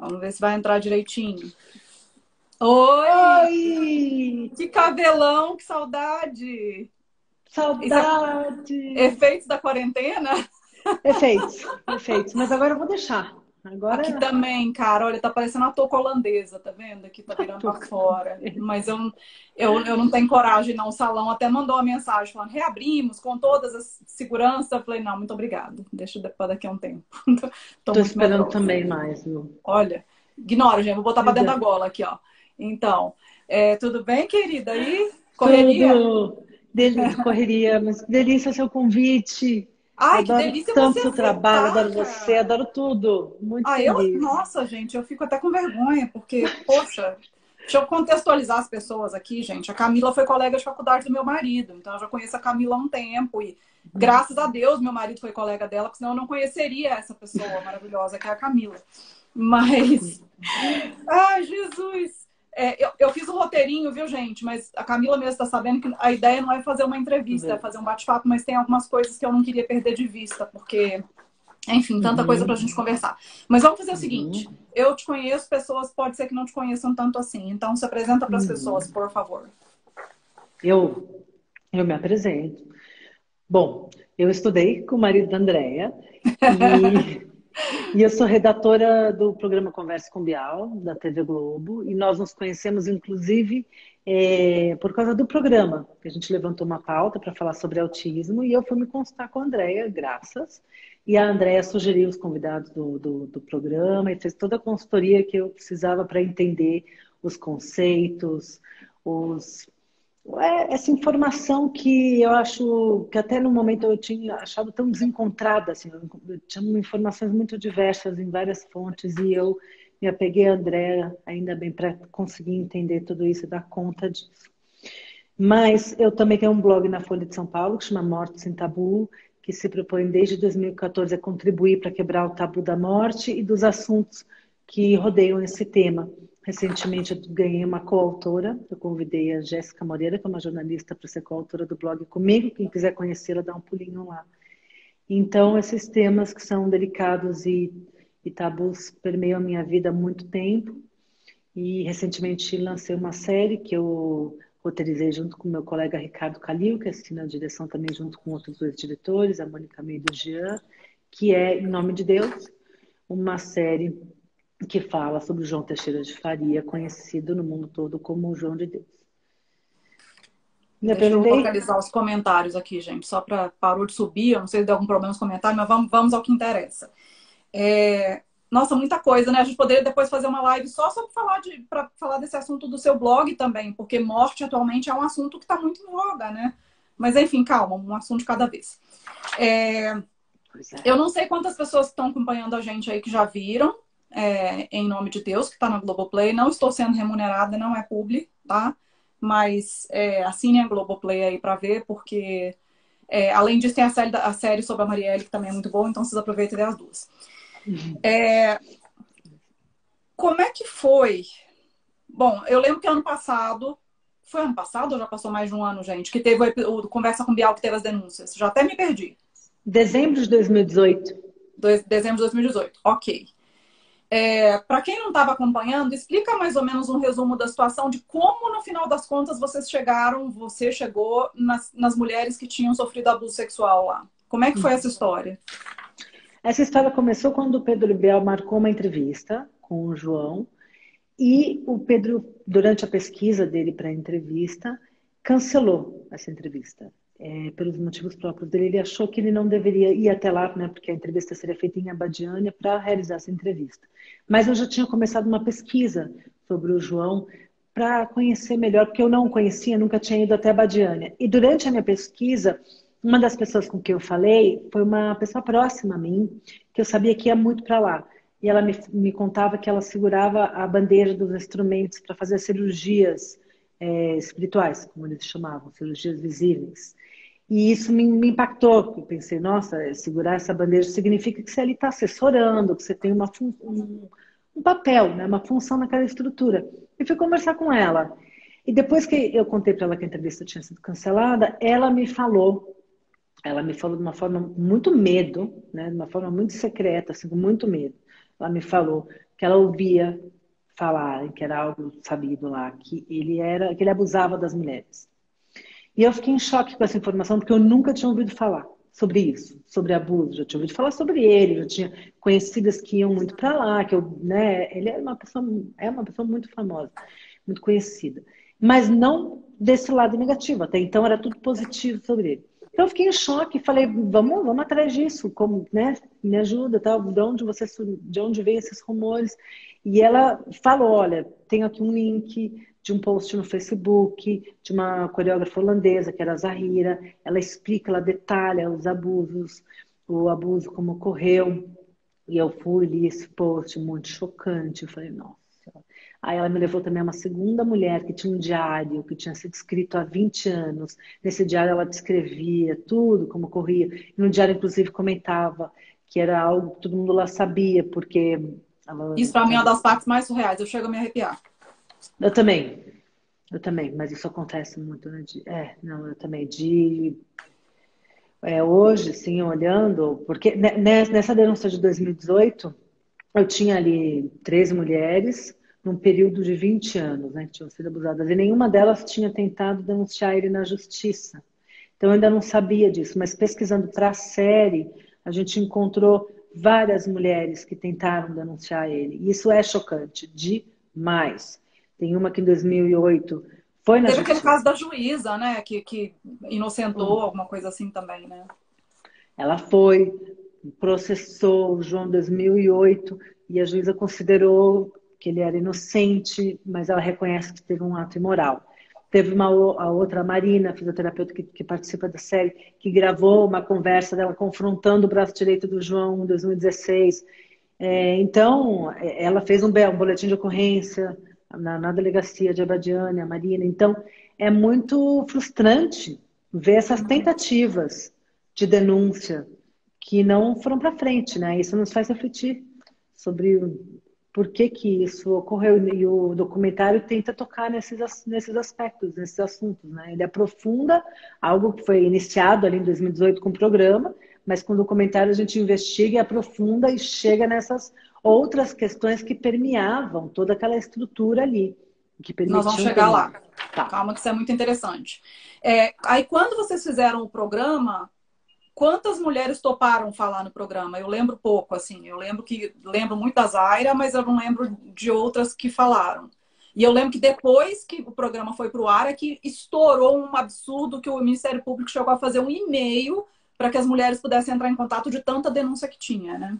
Vamos ver se vai entrar direitinho. Oi! Oi! Que cabelão, que saudade! Isso é Saudade! efeitos da quarentena? Efeitos, efeitos. Mas agora eu vou deixar. Aqui Agora também, cara. Olha, tá parecendo uma touca holandesa, tá vendo? Aqui tá virando tô pra fora. com... Mas eu não tenho coragem, não. O salão até mandou uma mensagem falando: reabrimos com todas as seguranças. Eu falei: não, muito obrigado. Deixa pra daqui a um tempo. Tô Tô muito esperando medrosa. também mais, viu? Olha, ignora, gente. Vou botar pra dentro da Vida. gola aqui, ó. Então, tudo bem, querida? Aí, correria? Tudo. Correria, mas que delícia seu convite. Ai, que Adoro delícia tanto você seu trabalho, aceitar, adoro você, cara. adoro tudo. Muito Ah, feliz. nossa, gente, eu fico até com vergonha, porque, poxa, deixa eu contextualizar as pessoas aqui, gente. A Camila foi colega de faculdade do meu marido, então eu já conheço a Camila há um tempo e, graças a Deus, meu marido foi colega dela, porque senão eu não conheceria essa pessoa maravilhosa que é a Camila. Mas, ai, Jesus! Eu fiz um roteirinho, viu, gente? Mas a Camila mesmo está sabendo que a ideia não é fazer uma entrevista, é fazer um bate-papo, mas tem algumas coisas que eu não queria perder de vista, porque enfim, tanta coisa pra Uhum, gente conversar. Mas vamos fazer o seguinte: uhum, eu te conheço, pessoas pode ser que não te conheçam tanto assim. Então se apresenta para as pessoas, uhum. por favor. Eu me apresento. Bom, eu estudei com o marido da Andrea e, e eu sou redatora do programa Conversa com Bial, da TV Globo, e nós nos conhecemos, inclusive, por causa do programa, que a gente levantou uma pauta para falar sobre autismo, e eu fui me consultar com a Andrea, graças, e a Andrea sugeriu os convidados do programa e fez toda a consultoria que eu precisava para entender os conceitos, os essa informação que eu acho que até no momento eu tinha achado tão desencontrada, assim, eu tinha informações muito diversas em várias fontes e eu me apeguei a Andrea, ainda bem, para conseguir entender tudo isso e dar conta disso. Mas eu também tenho um blog na Folha de São Paulo que chama Morte Sem Tabu, que se propõe desde 2014 a contribuir para quebrar o tabu da morte e dos assuntos que rodeiam esse tema. Recentemente eu ganhei uma coautora, eu convidei a Jéssica Moreira, que é uma jornalista, para ser coautora do blog comigo. Quem quiser conhecê-la, dá um pulinho lá. Então, esses temas que são delicados e tabus permeiam a minha vida há muito tempo. E recentemente lancei uma série que eu roteirizei junto com meu colega Ricardo Calil, que assina a direção também junto com outros dois diretores, a Mônica Meio e o Jean, que é Em Nome de Deus, uma série que fala sobre o João Teixeira de Faria, conhecido no mundo todo como o João de Deus. Me Deixa eu apresentei? localizar os comentários aqui, gente, só para parou de subir. Eu não sei se deu algum problema nos comentários, mas vamos ao que interessa. Nossa, muita coisa, né? A gente poderia depois fazer uma live só para falar desse assunto do seu blog também, porque morte atualmente é um assunto que está muito em voga, né? Mas enfim, calma, um assunto de cada vez. Pois é. Eu não sei quantas pessoas estão acompanhando a gente aí que já viram, Em Nome de Deus, que está na Globoplay. Não estou sendo remunerada, não é publi, tá? Mas assine a Globoplay aí para ver, porque além disso tem a série sobre a Marielle, que também é muito boa, então vocês aproveitem e vê as duas. Como é que foi? Bom, eu lembro que ano passado, foi ano passado ou já passou mais de um ano, gente, que teve o Conversa com Bial, que teve as denúncias. Já até me perdi. Dezembro de 2018. Dezembro de 2018. Ok. Para quem não estava acompanhando, explica mais ou menos um resumo da situação de como, no final das contas, você chegou nas mulheres que tinham sofrido abuso sexual lá. Como é que foi essa história? Essa história começou quando o Pedro Bial marcou uma entrevista com o João e o Pedro, durante a pesquisa dele para a entrevista, cancelou essa entrevista. Pelos motivos próprios dele, ele achou que ele não deveria ir até lá, né, porque a entrevista seria feita em Abadiânia para realizar essa entrevista. Mas eu já tinha começado uma pesquisa sobre o João para conhecer melhor, porque eu não o conhecia, nunca tinha ido até Abadiânia. E durante a minha pesquisa, uma das pessoas com quem eu falei foi uma pessoa próxima a mim, que eu sabia que ia muito para lá. E ela me contava que ela segurava a bandeja dos instrumentos para fazer cirurgias espirituais, como eles chamavam, cirurgias visíveis. E isso me impactou. Eu pensei, nossa, segurar essa bandeja significa que você ali está assessorando, que você tem um papel, né, uma função naquela estrutura. E fui conversar com ela. E depois que eu contei para ela que a entrevista tinha sido cancelada, ela me falou de uma forma muito medo, né, de uma forma muito secreta, assim, com muito medo. Ela me falou que ela ouvia falar, que era algo sabido lá, que ele abusava das mulheres. E eu fiquei em choque com essa informação, porque eu nunca tinha ouvido falar sobre isso, sobre abuso. Já tinha ouvido falar sobre ele, já tinha conhecidas que iam muito para lá, ele é uma pessoa muito famosa, muito conhecida. Mas não desse lado negativo, até então era tudo positivo sobre ele. Então eu fiquei em choque e falei, vamos atrás disso, como, né, me ajuda, tal, de onde vem esses rumores? E ela falou, olha, tenho aqui um link de um post no Facebook de uma coreógrafa holandesa, que era a Zahira. Ela explica, ela detalha os abusos, o abuso como ocorreu. E eu fui, li esse post muito chocante. Eu falei, nossa. Aí ela me levou também a uma segunda mulher que tinha um diário, que tinha sido escrito há 20 anos. Nesse diário ela descrevia tudo, como ocorria. E no diário, inclusive, comentava que era algo que todo mundo lá sabia, porque ela Isso pra mim é uma sabe. das partes mais surreais. Eu chego a me arrepiar. Eu também. Eu também, mas isso acontece muito, né? Não, eu também. Hoje, sim, olhando, porque nessa denúncia de 2018, eu tinha ali 13 mulheres num período de 20 anos, né, que tinham sido abusadas, e nenhuma delas tinha tentado denunciar ele na justiça. Então, eu ainda não sabia disso, mas pesquisando para a série, a gente encontrou várias mulheres que tentaram denunciar ele. E isso é chocante, demais. Tem uma que em 2008 foi na Teve aquele caso justiça. da juíza, né? Que inocentou, alguma coisa assim também, né? Ela foi, processou o João em 2008 e a juíza considerou que ele era inocente, mas ela reconhece que teve um ato imoral. Teve a outra Marina, fisioterapeuta que participa da série, que gravou uma conversa dela confrontando o braço direito do João em 2016. Então, ela fez um boletim de ocorrência na delegacia de Abadiânia, a Marina. Então, é muito frustrante ver essas tentativas de denúncia que não foram para frente, né? Isso nos faz refletir sobre por que que isso ocorreu. E o documentário tenta tocar nesses aspectos, nesses assuntos, né? Ele aprofunda algo que foi iniciado ali em 2018 com o programa, mas com o documentário a gente investiga e aprofunda e chega nessas outras questões que permeavam toda aquela estrutura ali, que Nós vamos permitiam chegar também. lá. Tá. Calma, que isso é muito interessante. Aí, quando vocês fizeram o programa, quantas mulheres toparam falar no programa? Eu lembro pouco, assim. Lembro muito da Zaira, mas eu não lembro de outras que falaram. E eu lembro que depois que o programa foi para o ar, é que estourou um absurdo que o Ministério Público chegou a fazer um e-mail para que as mulheres pudessem entrar em contato de tanta denúncia que tinha, né?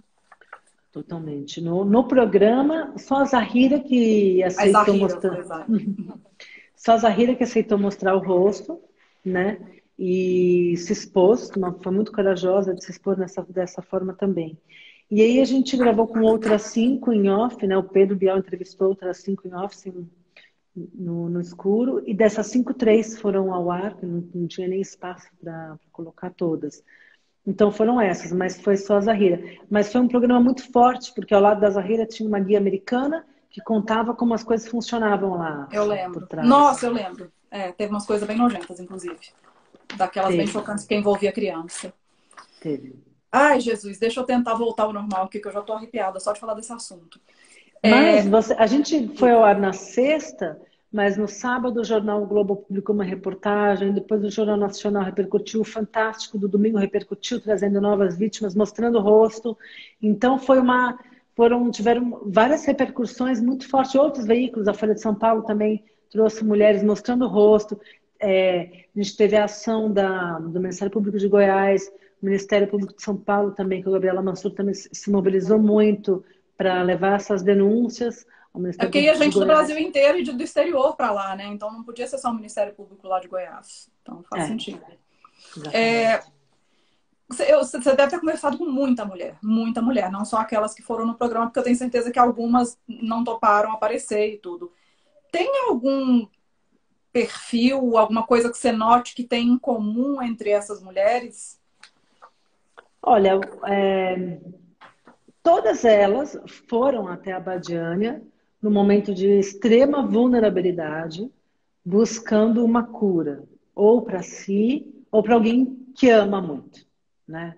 Totalmente. No programa, só a Zahira que A aceitou Zahira, eu mostrar. falei, Zahira. Só a Zahira que aceitou mostrar o rosto, né? E se expôs, foi muito corajosa de se expor dessa forma também. E aí a gente gravou com outras 5 em off, né? O Pedro Bial entrevistou outras 5 em off, assim, no escuro, e dessas 5, 3 foram ao ar, que não tinha nem espaço para colocar todas. Então foram essas, mas foi só a Zahira. Mas foi um programa muito forte, porque ao lado da Zahira tinha uma guia americana que contava como as coisas funcionavam lá Eu por lembro. trás. Nossa, eu lembro. Teve umas coisas bem nojentas, inclusive. Daquelas bem Teve, chocantes que envolvia criança. teve. Ai, Jesus, deixa eu tentar voltar ao normal aqui, que eu já tô arrepiada só de falar desse assunto. Mas a gente foi ao ar na sexta, mas no sábado o jornal o Globo publicou uma reportagem, depois o Jornal Nacional repercutiu, o Fantástico do domingo repercutiu, trazendo novas vítimas, mostrando o rosto. Então tiveram várias repercussões muito fortes. Outros veículos, a Folha de São Paulo também trouxe mulheres mostrando o rosto. A gente teve a ação do Ministério Público de Goiás, o Ministério Público de São Paulo também, que a Gabriela Mansur também se mobilizou muito para levar essas denúncias ao É Ministério porque ia Público de gente do Brasil Goiás. inteiro e do exterior para lá, né? Então não podia ser só o Ministério Público lá de Goiás. Então faz É, sentido. exatamente. Você deve ter conversado com muita mulher, não só aquelas que foram no programa, porque eu tenho certeza que algumas não toparam aparecer e tudo. Tem algum perfil, alguma coisa que você note que tem em comum entre essas mulheres? Olha, todas elas foram até a Badiânia no momento de extrema vulnerabilidade, buscando uma cura, ou para si, ou para alguém que ama muito, né?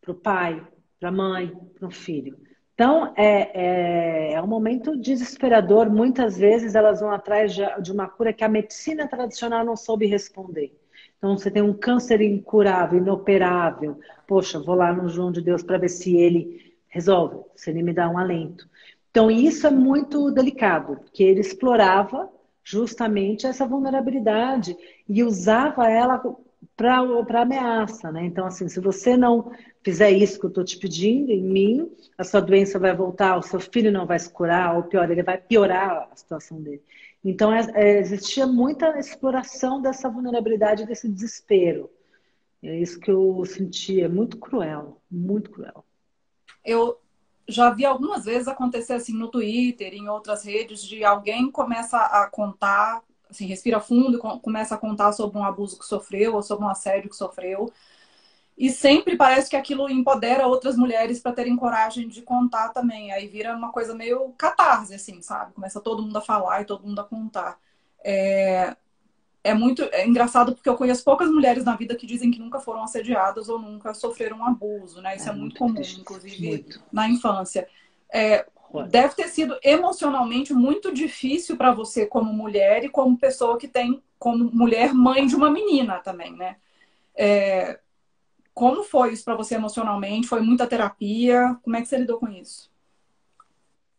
Para o pai, para a mãe, para o filho. Então, é um momento desesperador. Muitas vezes elas vão atrás de uma cura que a medicina tradicional não soube responder. Então, você tem um câncer incurável, inoperável. Poxa, vou lá no João de Deus para ver se ele resolve, se ele me dá um alento. Então, isso é muito delicado, porque ele explorava justamente essa vulnerabilidade e usava ela para ameaça, né? Então, assim, se você não fizer isso que eu estou te pedindo em mim, a sua doença vai voltar, o seu filho não vai se curar, ou pior, ele vai piorar a situação dele. Então, existia muita exploração dessa vulnerabilidade, desse desespero. É isso que eu senti, é muito cruel, muito cruel. Eu já vi algumas vezes acontecer assim no Twitter, em outras redes, de alguém começa a contar, assim, respira fundo e começa a contar sobre um abuso que sofreu ou sobre um assédio que sofreu. E sempre parece que aquilo empodera outras mulheres para terem coragem de contar também. Aí vira uma coisa meio catarse, assim, sabe? Começa todo mundo a falar e todo mundo a contar. É engraçado porque eu conheço poucas mulheres na vida que dizem que nunca foram assediadas ou nunca sofreram um abuso, né? Isso É é muito muito comum, triste, inclusive muito. na infância. Deve ter sido emocionalmente muito difícil para você como mulher e como pessoa que tem como mulher mãe de uma menina também, né? Como foi isso para você emocionalmente? Foi muita terapia? Como é que você lidou com isso?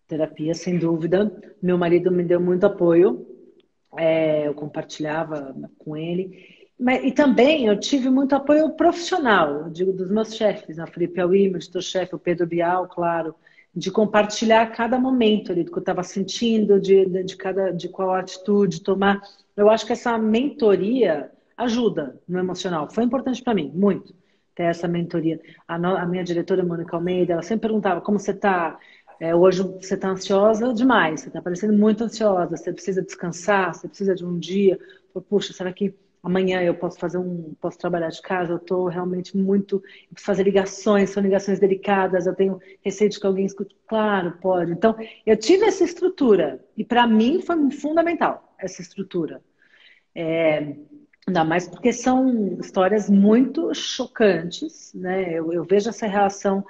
Terapia, sem dúvida. Meu marido me deu muito apoio. Eu compartilhava com ele. E também eu tive muito apoio profissional, eu digo, dos meus chefes, a Felipe Auí, meu editor-chefe, o Pedro Bial, claro, de compartilhar cada momento ali do que eu estava sentindo, de qual atitude tomar. Eu acho que essa mentoria ajuda no emocional. Foi importante para mim, muito, ter essa mentoria. A minha diretora, Mônica Almeida, ela sempre perguntava como você está. Hoje você está ansiosa demais, você está parecendo muito ansiosa, você precisa descansar, você precisa de um dia. Puxa, será que amanhã eu posso trabalhar de casa? Eu estou realmente muito. Eu preciso fazer ligações, são ligações delicadas, eu tenho receio de que alguém escute. Claro, pode. Então, eu tive essa estrutura, e para mim foi fundamental essa estrutura. Ainda mais porque são histórias muito chocantes, né? Eu vejo essa reação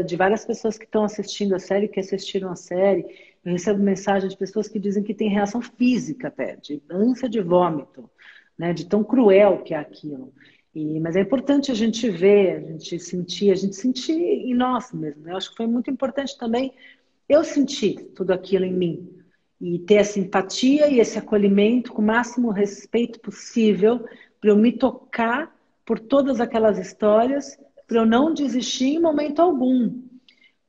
de várias pessoas que estão assistindo a série, que assistiram a série. Eu recebo mensagem de pessoas que dizem que tem reação física até, de ânsia de vômito, né? De tão cruel que é aquilo. Mas é importante a gente ver, a gente sentir em nós mesmo, né? Eu acho que foi muito importante também eu sentir tudo aquilo em mim e ter essa empatia e esse acolhimento com o máximo respeito possível para eu me tocar por todas aquelas histórias, para eu não desistir em momento algum.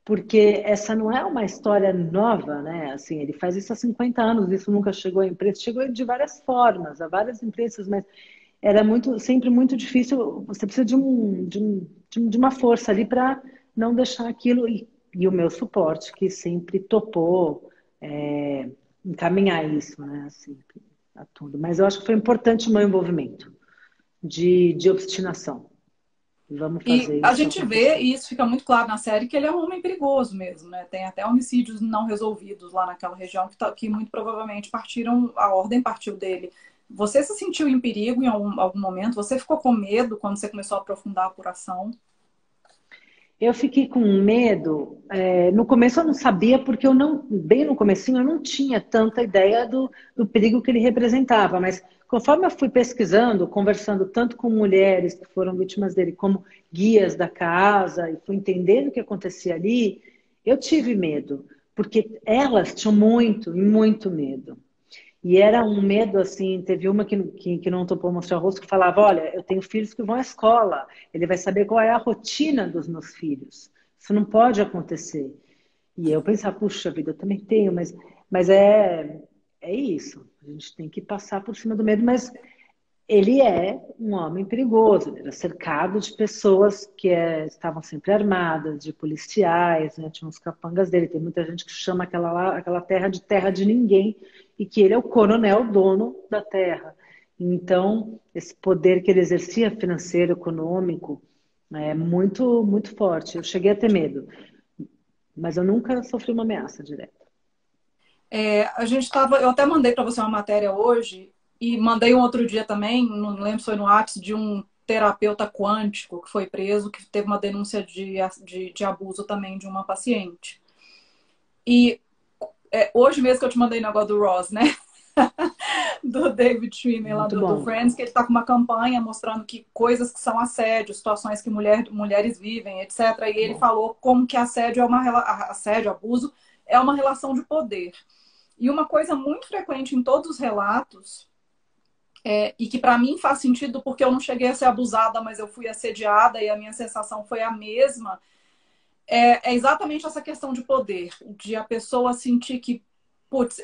Porque essa não é uma história nova, né? Assim, ele faz isso há 50 anos, isso nunca chegou à imprensa, chegou de várias formas, a várias imprensas, mas era sempre muito difícil. Você precisa de uma força ali para não deixar aquilo. E o meu suporte, que sempre topou encaminhar isso, né? Assim, a tudo. Mas eu acho que foi importante o meu envolvimento de obstinação. Vamos E fazer a isso gente vê, acontecer. e isso fica muito claro na série, que ele é um homem perigoso mesmo, né? Tem até homicídios não resolvidos lá naquela região que muito provavelmente a ordem partiu dele. Você se sentiu em perigo em algum momento? Você ficou com medo quando você começou a aprofundar a apuração? Eu fiquei com medo. No começo eu não sabia, porque bem no comecinho, eu não tinha tanta ideia do perigo que ele representava. Mas conforme eu fui pesquisando, conversando tanto com mulheres que foram vítimas dele, como guias da casa, e fui entendendo o que acontecia ali, eu tive medo, porque elas tinham muito, muito medo. E era um medo assim, teve uma que não topou mostrar o rosto, que falava, olha, eu tenho filhos que vão à escola, ele vai saber qual é a rotina dos meus filhos. Isso não pode acontecer. E eu pensava, puxa vida, eu também tenho, mas é isso. A gente tem que passar por cima do medo, mas ele é um homem perigoso, ele era cercado de pessoas que estavam sempre armadas, de policiais, né? Tinha uns capangas dele. Tem muita gente que chama aquela terra de ninguém, e que ele é o coronel dono da terra. Então, esse poder que ele exercia, financeiro, econômico, é muito, muito forte. Eu cheguei a ter medo, mas eu nunca sofri uma ameaça direta. Eu até mandei para você uma matéria hoje e mandei um outro dia também, não lembro se foi no WhatsApp, de um terapeuta quântico que foi preso, que teve uma denúncia de abuso também de uma paciente. E hoje mesmo que eu te mandei o negócio do Ross, né? Do David Schwimmer lá Muito do bom. Friends, que ele está com uma campanha mostrando que coisas que são assédio, situações que mulheres vivem, etc. E ele Bom. falou como que assédio assédio, abuso, é uma relação de poder. E uma coisa muito frequente em todos os relatos, e que para mim faz sentido porque eu não cheguei a ser abusada, mas eu fui assediada e a minha sensação foi a mesma, é exatamente essa questão de poder, de a pessoa sentir que, putz,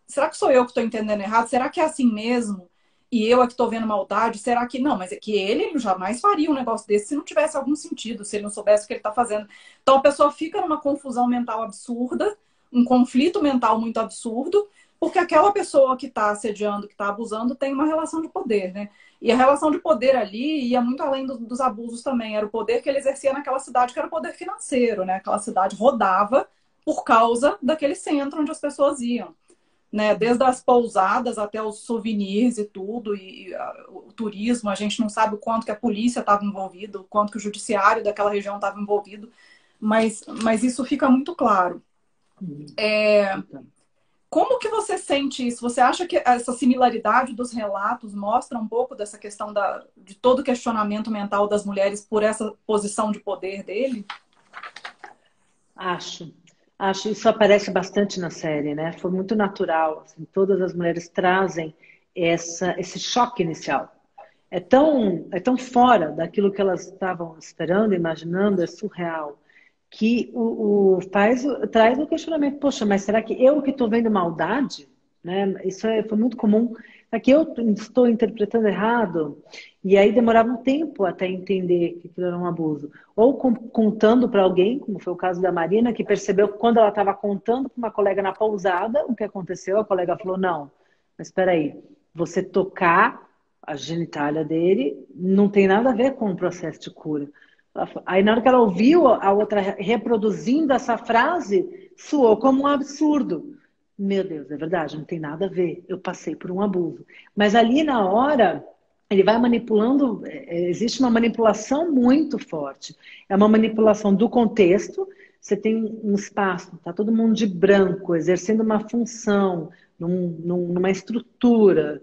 será que sou eu que estou entendendo errado? Será que é assim mesmo? E eu é que estou vendo maldade? Será que não? Mas é que ele jamais faria um negócio desse se não tivesse algum sentido, se ele não soubesse o que ele está fazendo. Então a pessoa fica numa confusão mental absurda, um conflito mental muito absurdo, porque aquela pessoa que está assediando, que está abusando, tem uma relação de poder, né? E a relação de poder ali ia muito além dos abusos também. Era o poder que ele exercia naquela cidade, que era o poder financeiro, né? Aquela cidade rodava por causa daquele centro onde as pessoas iam, né? Desde as pousadas até os souvenirs e tudo, o turismo, a gente não sabe o quanto que a polícia estava envolvida, o quanto que o judiciário daquela região estava envolvido, mas isso fica muito claro. Então. Como que você sente isso? Você acha que essa similaridade dos relatos mostra um pouco dessa questão de todo o questionamento mental das mulheres por essa posição de poder dele? Acho. Acho isso aparece bastante na série, né? Foi muito natural. Assim, todas as mulheres trazem esse choque inicial. É tão fora daquilo que elas estavam esperando, imaginando, é surreal, que traz o questionamento, poxa, mas será que eu que estou vendo maldade? Né? Isso foi muito comum. Será que eu estou interpretando errado? E aí demorava um tempo até entender que aquilo era um abuso. Ou contando para alguém, como foi o caso da Marina, que percebeu que quando ela estava contando para uma colega na pousada o que aconteceu, a colega falou, não, mas espera aí, você tocar a genitália dele não tem nada a ver com o processo de cura. Aí, na hora que ela ouviu a outra reproduzindo essa frase, soou como um absurdo. Meu Deus, é verdade, não tem nada a ver. Eu passei por um abuso. Mas ali na hora, ele vai manipulando, existe uma manipulação muito forte. É uma manipulação do contexto. Você tem um espaço, tá todo mundo de branco, exercendo uma função, numa estrutura.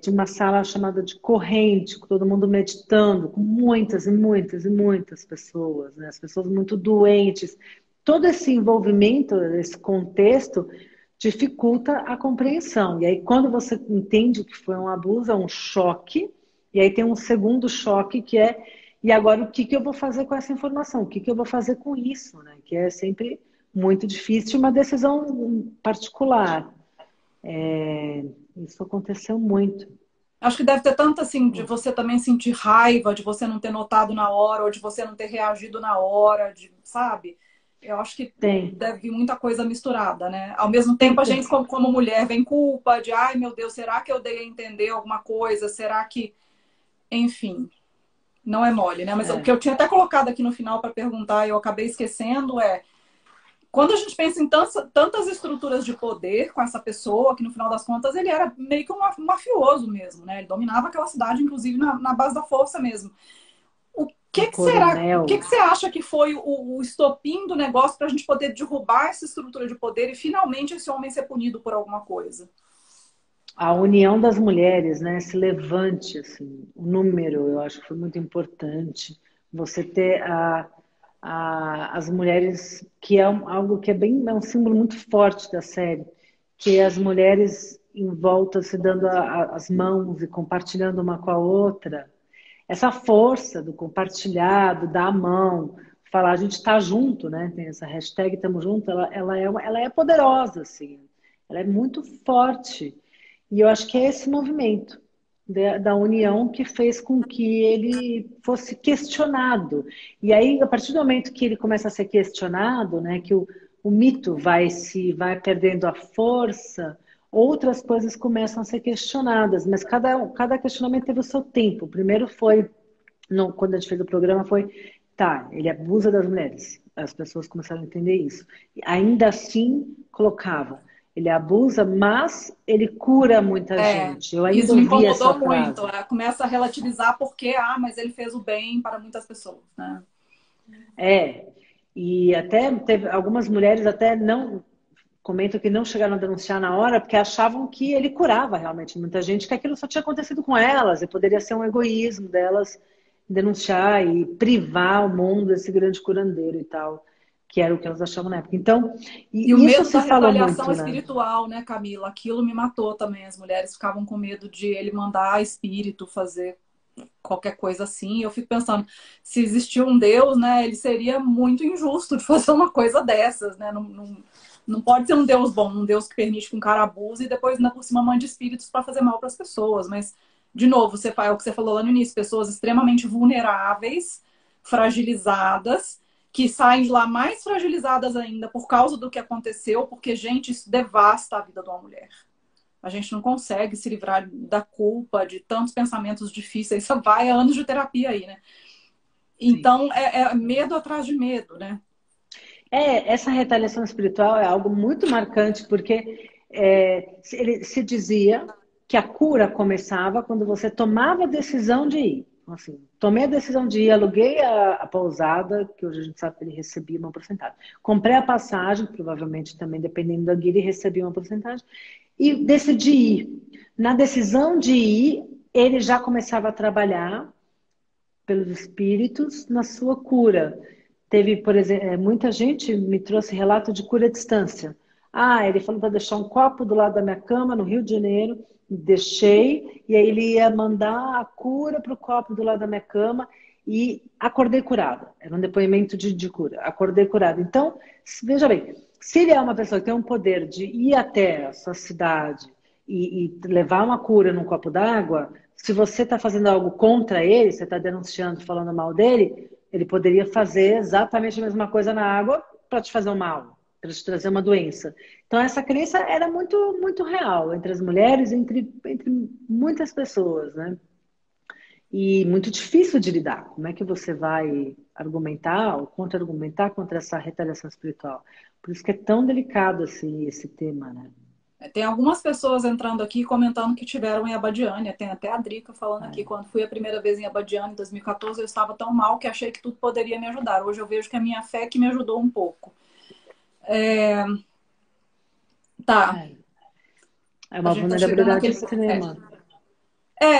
Tinha uma sala chamada de corrente, com todo mundo meditando, com muitas e muitas e muitas pessoas, né? As pessoas muito doentes. Todo esse envolvimento, esse contexto, dificulta a compreensão. E aí, quando você entende que foi um abuso, é um choque. E aí tem um segundo choque que é, e agora o que eu vou fazer com essa informação? O que eu vou fazer com isso? Né? Que é sempre muito difícil, uma decisão particular. Isso aconteceu muito. Acho que deve ter tanto assim, de você também sentir raiva, de você não ter notado na hora, ou de você não ter reagido na hora, sabe? Eu acho que Tem. deve vir muita coisa misturada, né? Ao mesmo tempo, a gente, como mulher, vem culpa de, ai meu Deus, será que eu dei a entender alguma coisa? Será que. Enfim, não é mole, né? Mas o que eu tinha até colocado aqui no final para perguntar e eu acabei esquecendo quando a gente pensa em tantas estruturas de poder com essa pessoa, que no final das contas ele era meio que um mafioso mesmo, né? Ele dominava aquela cidade, inclusive na base da força mesmo. O que será? O que você acha que foi o estopim do negócio para a gente poder derrubar essa estrutura de poder e finalmente esse homem ser punido por alguma coisa? A união das mulheres, né? Esse levante, assim, o número, eu acho que foi muito importante. Você ter as mulheres, que é algo que é um símbolo muito forte da série, que é as mulheres em volta se dando as mãos e compartilhando uma com a outra. Essa força do compartilhado, dar a mão, falar a gente está junto, né? Tem essa hashtag Tamo Junto, ela é poderosa, assim. Ela é muito forte. E eu acho que é esse movimento da união que fez com que ele fosse questionado. E aí, a partir do momento que ele começa a ser questionado, né, que o mito vai perdendo a força, outras coisas começam a ser questionadas. Mas cada questionamento teve o seu tempo. O primeiro foi, quando a gente fez o programa, foi, tá, ele abusa das mulheres. As pessoas começaram a entender isso. Ainda assim, colocava. Ele abusa, mas ele cura muita gente. Eu ainda Isso me ouvi essa incomodou muito. frase. Começa a relativizar porque, mas ele fez o bem para muitas pessoas, né? É. E até teve algumas mulheres até não comentam que não chegaram a denunciar na hora porque achavam que ele curava realmente muita gente, que aquilo só tinha acontecido com elas e poderia ser um egoísmo delas denunciar e privar o mundo desse grande curandeiro e tal, que era o que elas achavam na época. Então, E o e isso medo da se falou retaliação muito, né? espiritual, né, Camila? Aquilo me matou também. As mulheres ficavam com medo de ele mandar espírito fazer qualquer coisa assim. Eu fico pensando, se existia um Deus, né, ele seria muito injusto de fazer uma coisa dessas, né? Não pode ser um Deus bom, um Deus que permite que um cara abuse e depois ainda por cima mande espíritos para fazer mal para as pessoas. Mas, de novo, é o que você falou lá no início, pessoas extremamente vulneráveis, fragilizadas, que saem de lá mais fragilizadas ainda por causa do que aconteceu, porque, gente, isso devasta a vida de uma mulher. A gente não consegue se livrar da culpa, de tantos pensamentos difíceis. Isso vai a anos de terapia aí, né? Sim. Então, é medo atrás de medo, né? Essa retaliação espiritual é algo muito marcante, porque ele se dizia que a cura começava quando você tomava a decisão de ir. Então, assim, tomei a decisão de ir, aluguei a pousada, que hoje a gente sabe que ele recebia uma porcentagem. Comprei a passagem, provavelmente também, dependendo da guia, ele recebia uma porcentagem, e decidi ir. Na decisão de ir, ele já começava a trabalhar pelos espíritos na sua cura. Teve, por exemplo, muita gente me trouxe relato de cura à distância. Ah, ele falou para deixar um copo do lado da minha cama no Rio de Janeiro, deixei, e aí ele ia mandar a cura para o copo do lado da minha cama e acordei curada. Era um depoimento de cura. Acordei curada. Então, veja bem, se ele é uma pessoa que tem um poder de ir até a sua cidade e levar uma cura num copo d'água, se você está fazendo algo contra ele, você está denunciando, falando mal dele, ele poderia fazer exatamente a mesma coisa na água para te fazer um mal, para te trazer uma doença. Então, essa crença era muito, muito real entre as mulheres, entre muitas pessoas, né? E muito difícil de lidar. Como é que você vai argumentar ou contra-argumentar contra essa retaliação espiritual? Por isso que é tão delicado esse tema, né? Tem algumas pessoas entrando aqui comentando que tiveram em Abadiânia. Tem até a Drica falando aqui, É. quando fui a primeira vez em Abadiânia, em 2014, eu estava tão mal que achei que tudo poderia me ajudar. Hoje eu vejo que a minha fé que me ajudou um pouco. Tá, É, é a uma gente tá chegando vulnerabilidade naquele... extrema.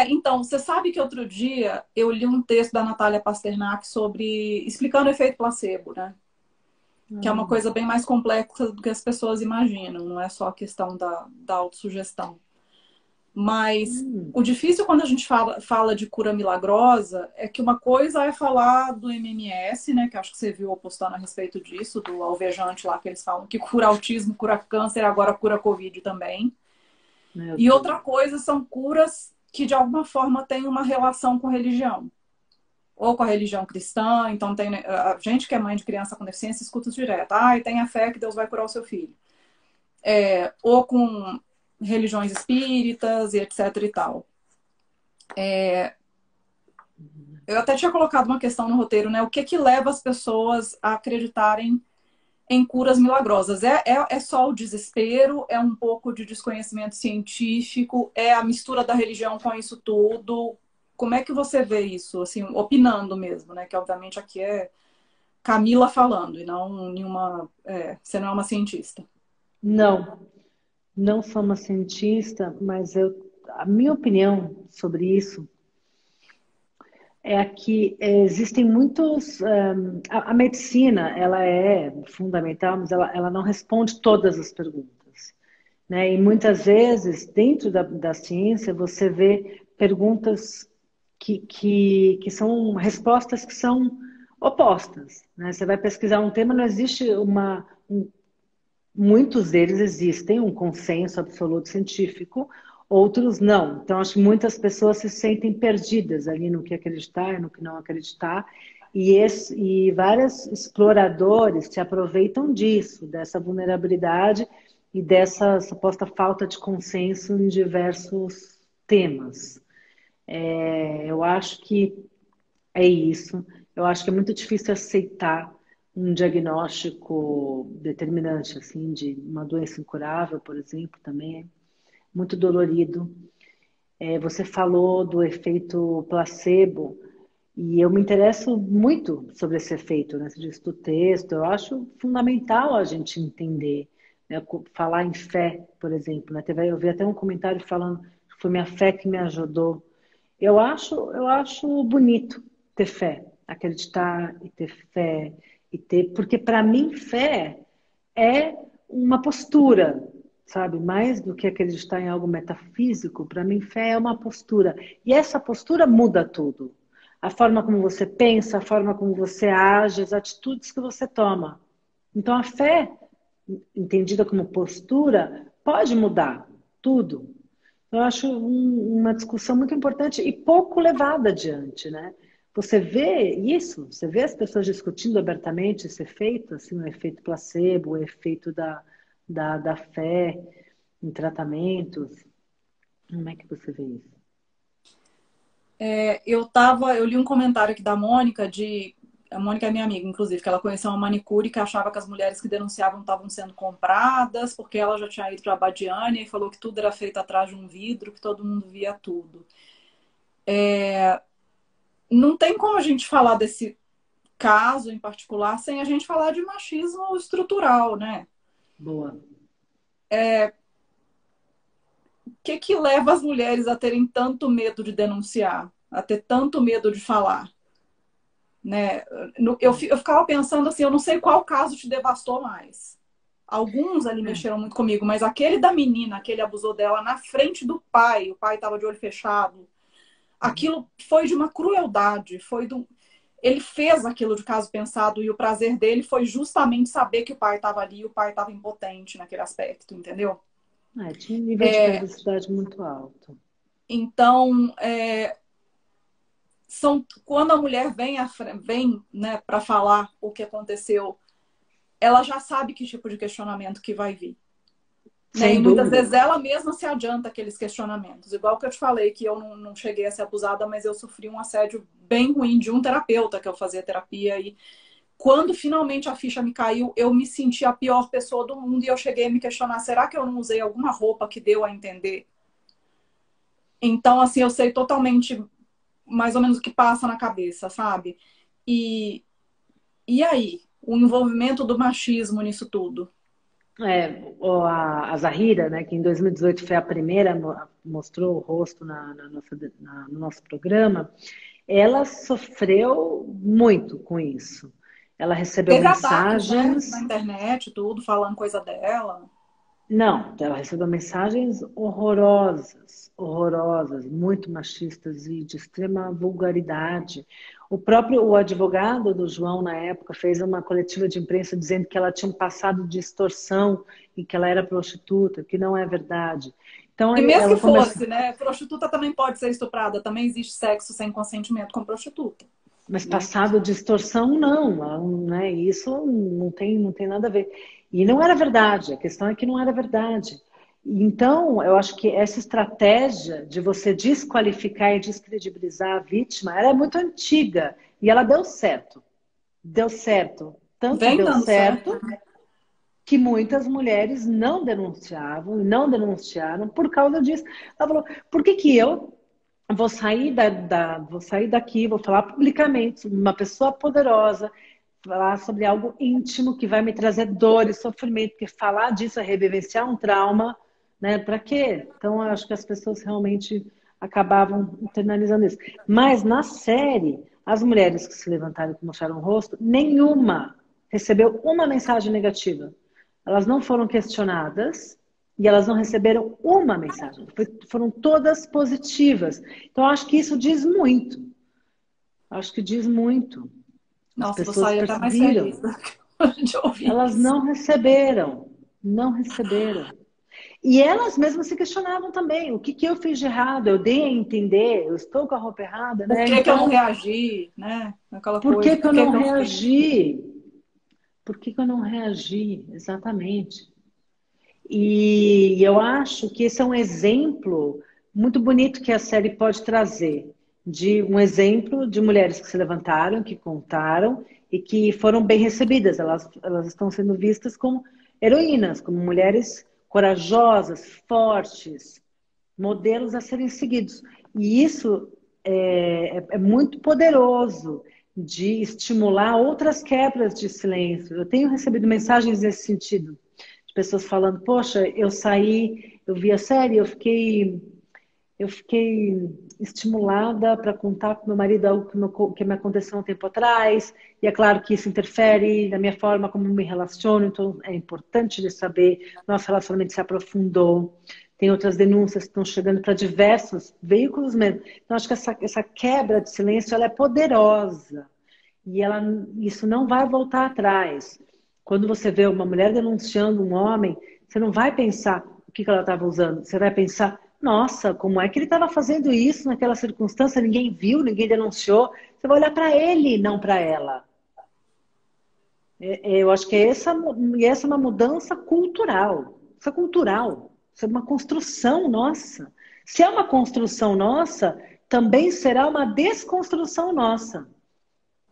Então, você sabe que outro dia eu li um texto da Natália Pasternak sobre explicando o efeito placebo, né? Que é uma Hum. coisa bem mais complexa do que as pessoas imaginam, não é só a questão da autossugestão. Mas Hum. o difícil quando a gente fala de cura milagrosa é que uma coisa é falar do MMS, né? Que acho que você viu eu postando a respeito disso, do alvejante lá, que eles falam que cura autismo, cura câncer, agora cura Covid também. Meu E Deus. outra coisa são curas que de alguma forma têm uma relação com religião. Ou com a religião cristã, então tem a gente que é mãe de criança com deficiência escuta isso direto. Ah, e tem a fé que Deus vai curar o seu filho. Ou com religiões espíritas e etc e tal. Eu até tinha colocado uma questão no roteiro, né? O que que leva as pessoas a acreditarem em curas milagrosas? É só o desespero? É um pouco de desconhecimento científico? É a mistura da religião com isso tudo? Como é que você vê isso? Assim, opinando mesmo, né? Que obviamente aqui é Camila falando e não nenhuma. Você não é uma cientista. Não, não sou uma cientista, mas a minha opinião sobre isso é que existem muitos. A medicina, ela é fundamental, mas ela não responde todas as perguntas, né? E muitas vezes, dentro da ciência, você vê perguntas que são respostas que são opostas, né? Você vai pesquisar um tema, não existe muitos deles existem um consenso absoluto científico, outros não. Então, acho que muitas pessoas se sentem perdidas ali no que acreditar e no que não acreditar. E vários exploradores se aproveitam disso, dessa vulnerabilidade e dessa suposta falta de consenso em diversos temas. Eu acho que é isso. Eu acho que é muito difícil aceitar um diagnóstico determinante, assim, de uma doença incurável, por exemplo, também é muito dolorido. Você falou do efeito placebo. E eu me interesso muito sobre esse efeito, né, do texto. Eu acho fundamental a gente entender, né, falar em fé, por exemplo. Né, eu vi até um comentário falando que foi minha fé que me ajudou. Eu acho bonito ter fé, acreditar e ter fé e ter, porque para mim fé é uma postura, sabe? Mais do que acreditar em algo metafísico, para mim fé é uma postura. E essa postura muda tudo. A forma como você pensa, a forma como você age, as atitudes que você toma. Então a fé, entendida como postura, pode mudar tudo. Eu acho uma discussão muito importante e pouco levada adiante, né? Você vê isso, você vê as pessoas discutindo abertamente esse efeito, assim, o efeito placebo, o efeito da fé em tratamentos. Como é que você vê isso? Eu li um comentário aqui da Mônica, a Mônica é minha amiga, inclusive, que ela conheceu uma manicure que achava que as mulheres que denunciavam estavam sendo compradas, porque ela já tinha ido para a Badiânia e falou que tudo era feito atrás de um vidro, que todo mundo via tudo. Não tem como a gente falar desse caso em particular sem a gente falar de machismo estrutural, né? Boa. O que leva as mulheres a terem tanto medo de denunciar, a ter tanto medo de falar? Né? Eu ficava pensando assim, eu não sei qual caso te devastou mais. Alguns ali É. mexeram muito comigo, mas aquele da menina, que ele abusou dela na frente do pai, o pai estava de olho fechado, aquilo foi de uma crueldade, ele fez aquilo de caso pensado e o prazer dele foi justamente saber que o pai estava ali e o pai estava impotente naquele aspecto, entendeu? Tinha um nível de perversidade muito alto. Então, quando a mulher vem, né, para falar o que aconteceu, ela já sabe que tipo de questionamento que vai vir. Né? E Sem muitas dúvida. vezes ela mesma se adianta aqueles questionamentos. Igual que eu te falei que eu não cheguei a ser abusada, mas eu sofri um assédio bem ruim de um terapeuta que eu fazia terapia. E quando finalmente a ficha me caiu, eu me senti a pior pessoa do mundo e eu cheguei a me questionar, será que eu não usei alguma roupa que deu a entender? Então, assim, eu sei totalmente mais ou menos o que passa na cabeça, sabe? E, e aí? O envolvimento do machismo nisso tudo? A Zahira, né, que em 2018 foi a primeira, mostrou o rosto no nosso programa, ela sofreu muito com isso. Ela recebeu Teve ataques, né, na mensagens. internet, tudo, falando coisa dela. Não, ela recebeu mensagens horrorosas, horrorosas, muito machistas e de extrema vulgaridade. O advogado do João, na época, fez uma coletiva de imprensa dizendo que ela tinha um passado de extorsão e que ela era prostituta, que não é verdade. Então, E mesmo que ela começou. fosse, né, prostituta também pode ser estuprada, também existe sexo sem consentimento com prostituta. Mas Né? passado de extorsão, não, né? Isso não tem nada a ver. E não era verdade, a questão é que não era verdade. Então, eu acho que essa estratégia de você desqualificar e descredibilizar a vítima, ela é muito antiga e ela deu certo. Deu certo. Tanto Vem deu dando certo. certo que muitas mulheres não denunciavam e não denunciaram por causa disso. Ela falou, por que que eu vou sair daqui, vou falar publicamente sobre uma pessoa poderosa, falar sobre algo íntimo que vai me trazer dor e sofrimento, porque falar disso é revivenciar um trauma, né? Para quê? Então, eu acho que as pessoas realmente acabavam internalizando isso. Mas na série, as mulheres que se levantaram e que mostraram o rosto, nenhuma recebeu uma mensagem negativa. Elas não foram questionadas e elas não receberam uma mensagem. Foram todas positivas. Então, eu acho que isso diz muito. Eu acho que diz muito. As Nossa, vou pessoas sair até mais feliz perceberam. de ouvir Elas isso. não receberam. Não receberam. E elas mesmas se questionavam também. O que que eu fiz de errado? Eu dei a entender? Eu estou com a roupa errada, Por né? que que eu não Então, reagi, né? Aquela por que coisa, que por eu que não que eu fiz? reagi? Por que que eu não reagi? Exatamente. E eu acho que esse é um exemplo muito bonito que a série pode trazer, de um exemplo de mulheres que se levantaram, que contaram e que foram bem recebidas. Elas estão sendo vistas como heroínas, como mulheres corajosas, fortes, modelos a serem seguidos. E isso é muito poderoso de estimular outras quebras de silêncio. Eu tenho recebido mensagens nesse sentido, de pessoas falando, poxa, eu saí, eu vi a série, eu fiquei estimulada para contar com meu marido algo que me aconteceu um tempo atrás, e é claro que isso interfere na minha forma como me relaciono, então é importante de saber, nosso relacionamento se aprofundou, tem outras denúncias que estão chegando para diversos veículos mesmo. Então, acho que essa quebra de silêncio ela é poderosa, e isso não vai voltar atrás. Quando você vê uma mulher denunciando um homem, você não vai pensar o que ela estava usando, você vai pensar, nossa, como é que ele estava fazendo isso naquela circunstância? Ninguém viu, ninguém denunciou. Você vai olhar para ele, não para ela. Eu acho que essa é uma mudança cultural. Isso é cultural. Isso é uma construção nossa. Se é uma construção nossa, também será uma desconstrução nossa.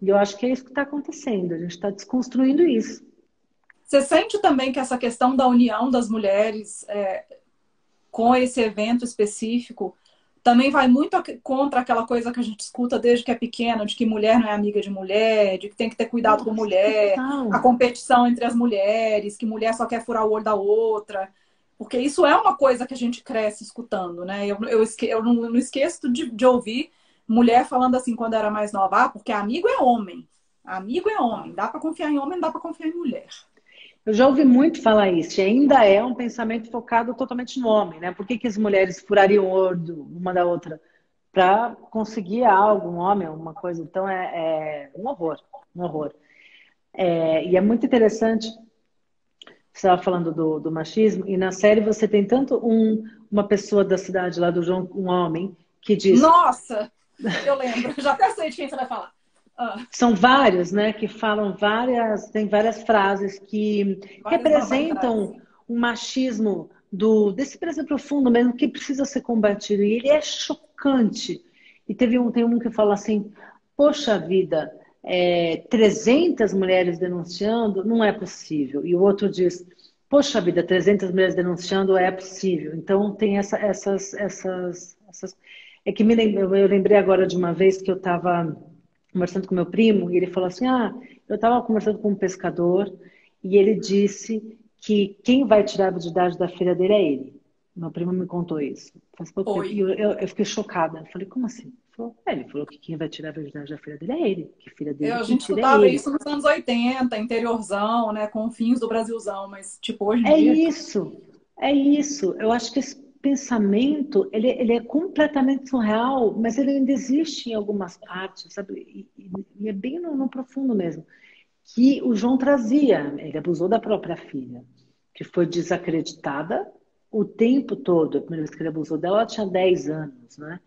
E eu acho que é isso que está acontecendo. A gente está desconstruindo isso. Você sente também que essa questão da união das mulheres com esse evento específico também vai muito contra aquela coisa que a gente escuta desde que é pequena, de que mulher não é amiga de mulher, de que tem que ter cuidado com mulher, a competição entre as mulheres, que mulher só quer furar o olho da outra. Porque isso é uma coisa que a gente cresce escutando, né? Eu não esqueço de ouvir mulher falando assim quando era mais nova, porque amigo é homem. Amigo é homem. Dá para confiar em homem, não dá para confiar em mulher. Eu já ouvi muito falar isso, e ainda é um pensamento focado totalmente no homem, né? Por que as mulheres furariam o olho uma da outra? Para conseguir algo, um homem, alguma coisa. Então é um horror, um horror. E é muito interessante, você estava falando do machismo, e na série você tem tanto uma pessoa da cidade lá do João, um homem, que diz. Nossa! Eu lembro, já até sei de quem você vai falar. São vários, né, que falam tem várias frases que representam um machismo desse Brasil profundo mesmo, que precisa ser combatido. E ele é chocante. E tem um que fala assim, poxa vida, 300 mulheres denunciando, não é possível. E o outro diz, poxa vida, 300 mulheres denunciando é possível. Então tem essas. É que eu lembrei agora de uma vez que eu estava conversando com meu primo, e ele falou assim, eu estava conversando com um pescador, e ele disse que quem vai tirar a virgindade da filha dele é ele. Meu primo me contou isso. Faz pouco tempo. E eu fiquei chocada. Eu falei, como assim? Ele falou que quem vai tirar a virgindade da filha dele é ele. Que filha dele A quem gente tira é escutava ele. isso nos anos 80, interiorzão, né? Confins do Brasilzão, mas tipo, hoje em É dia... isso. É isso. Eu acho que esse pensamento, ele é completamente surreal, mas ele ainda existe em algumas partes, sabe? E é bem no profundo mesmo. Que o João trazia. Ele abusou da própria filha, que foi desacreditada o tempo todo. A primeira vez que ele abusou dela, ela tinha 10 anos, né?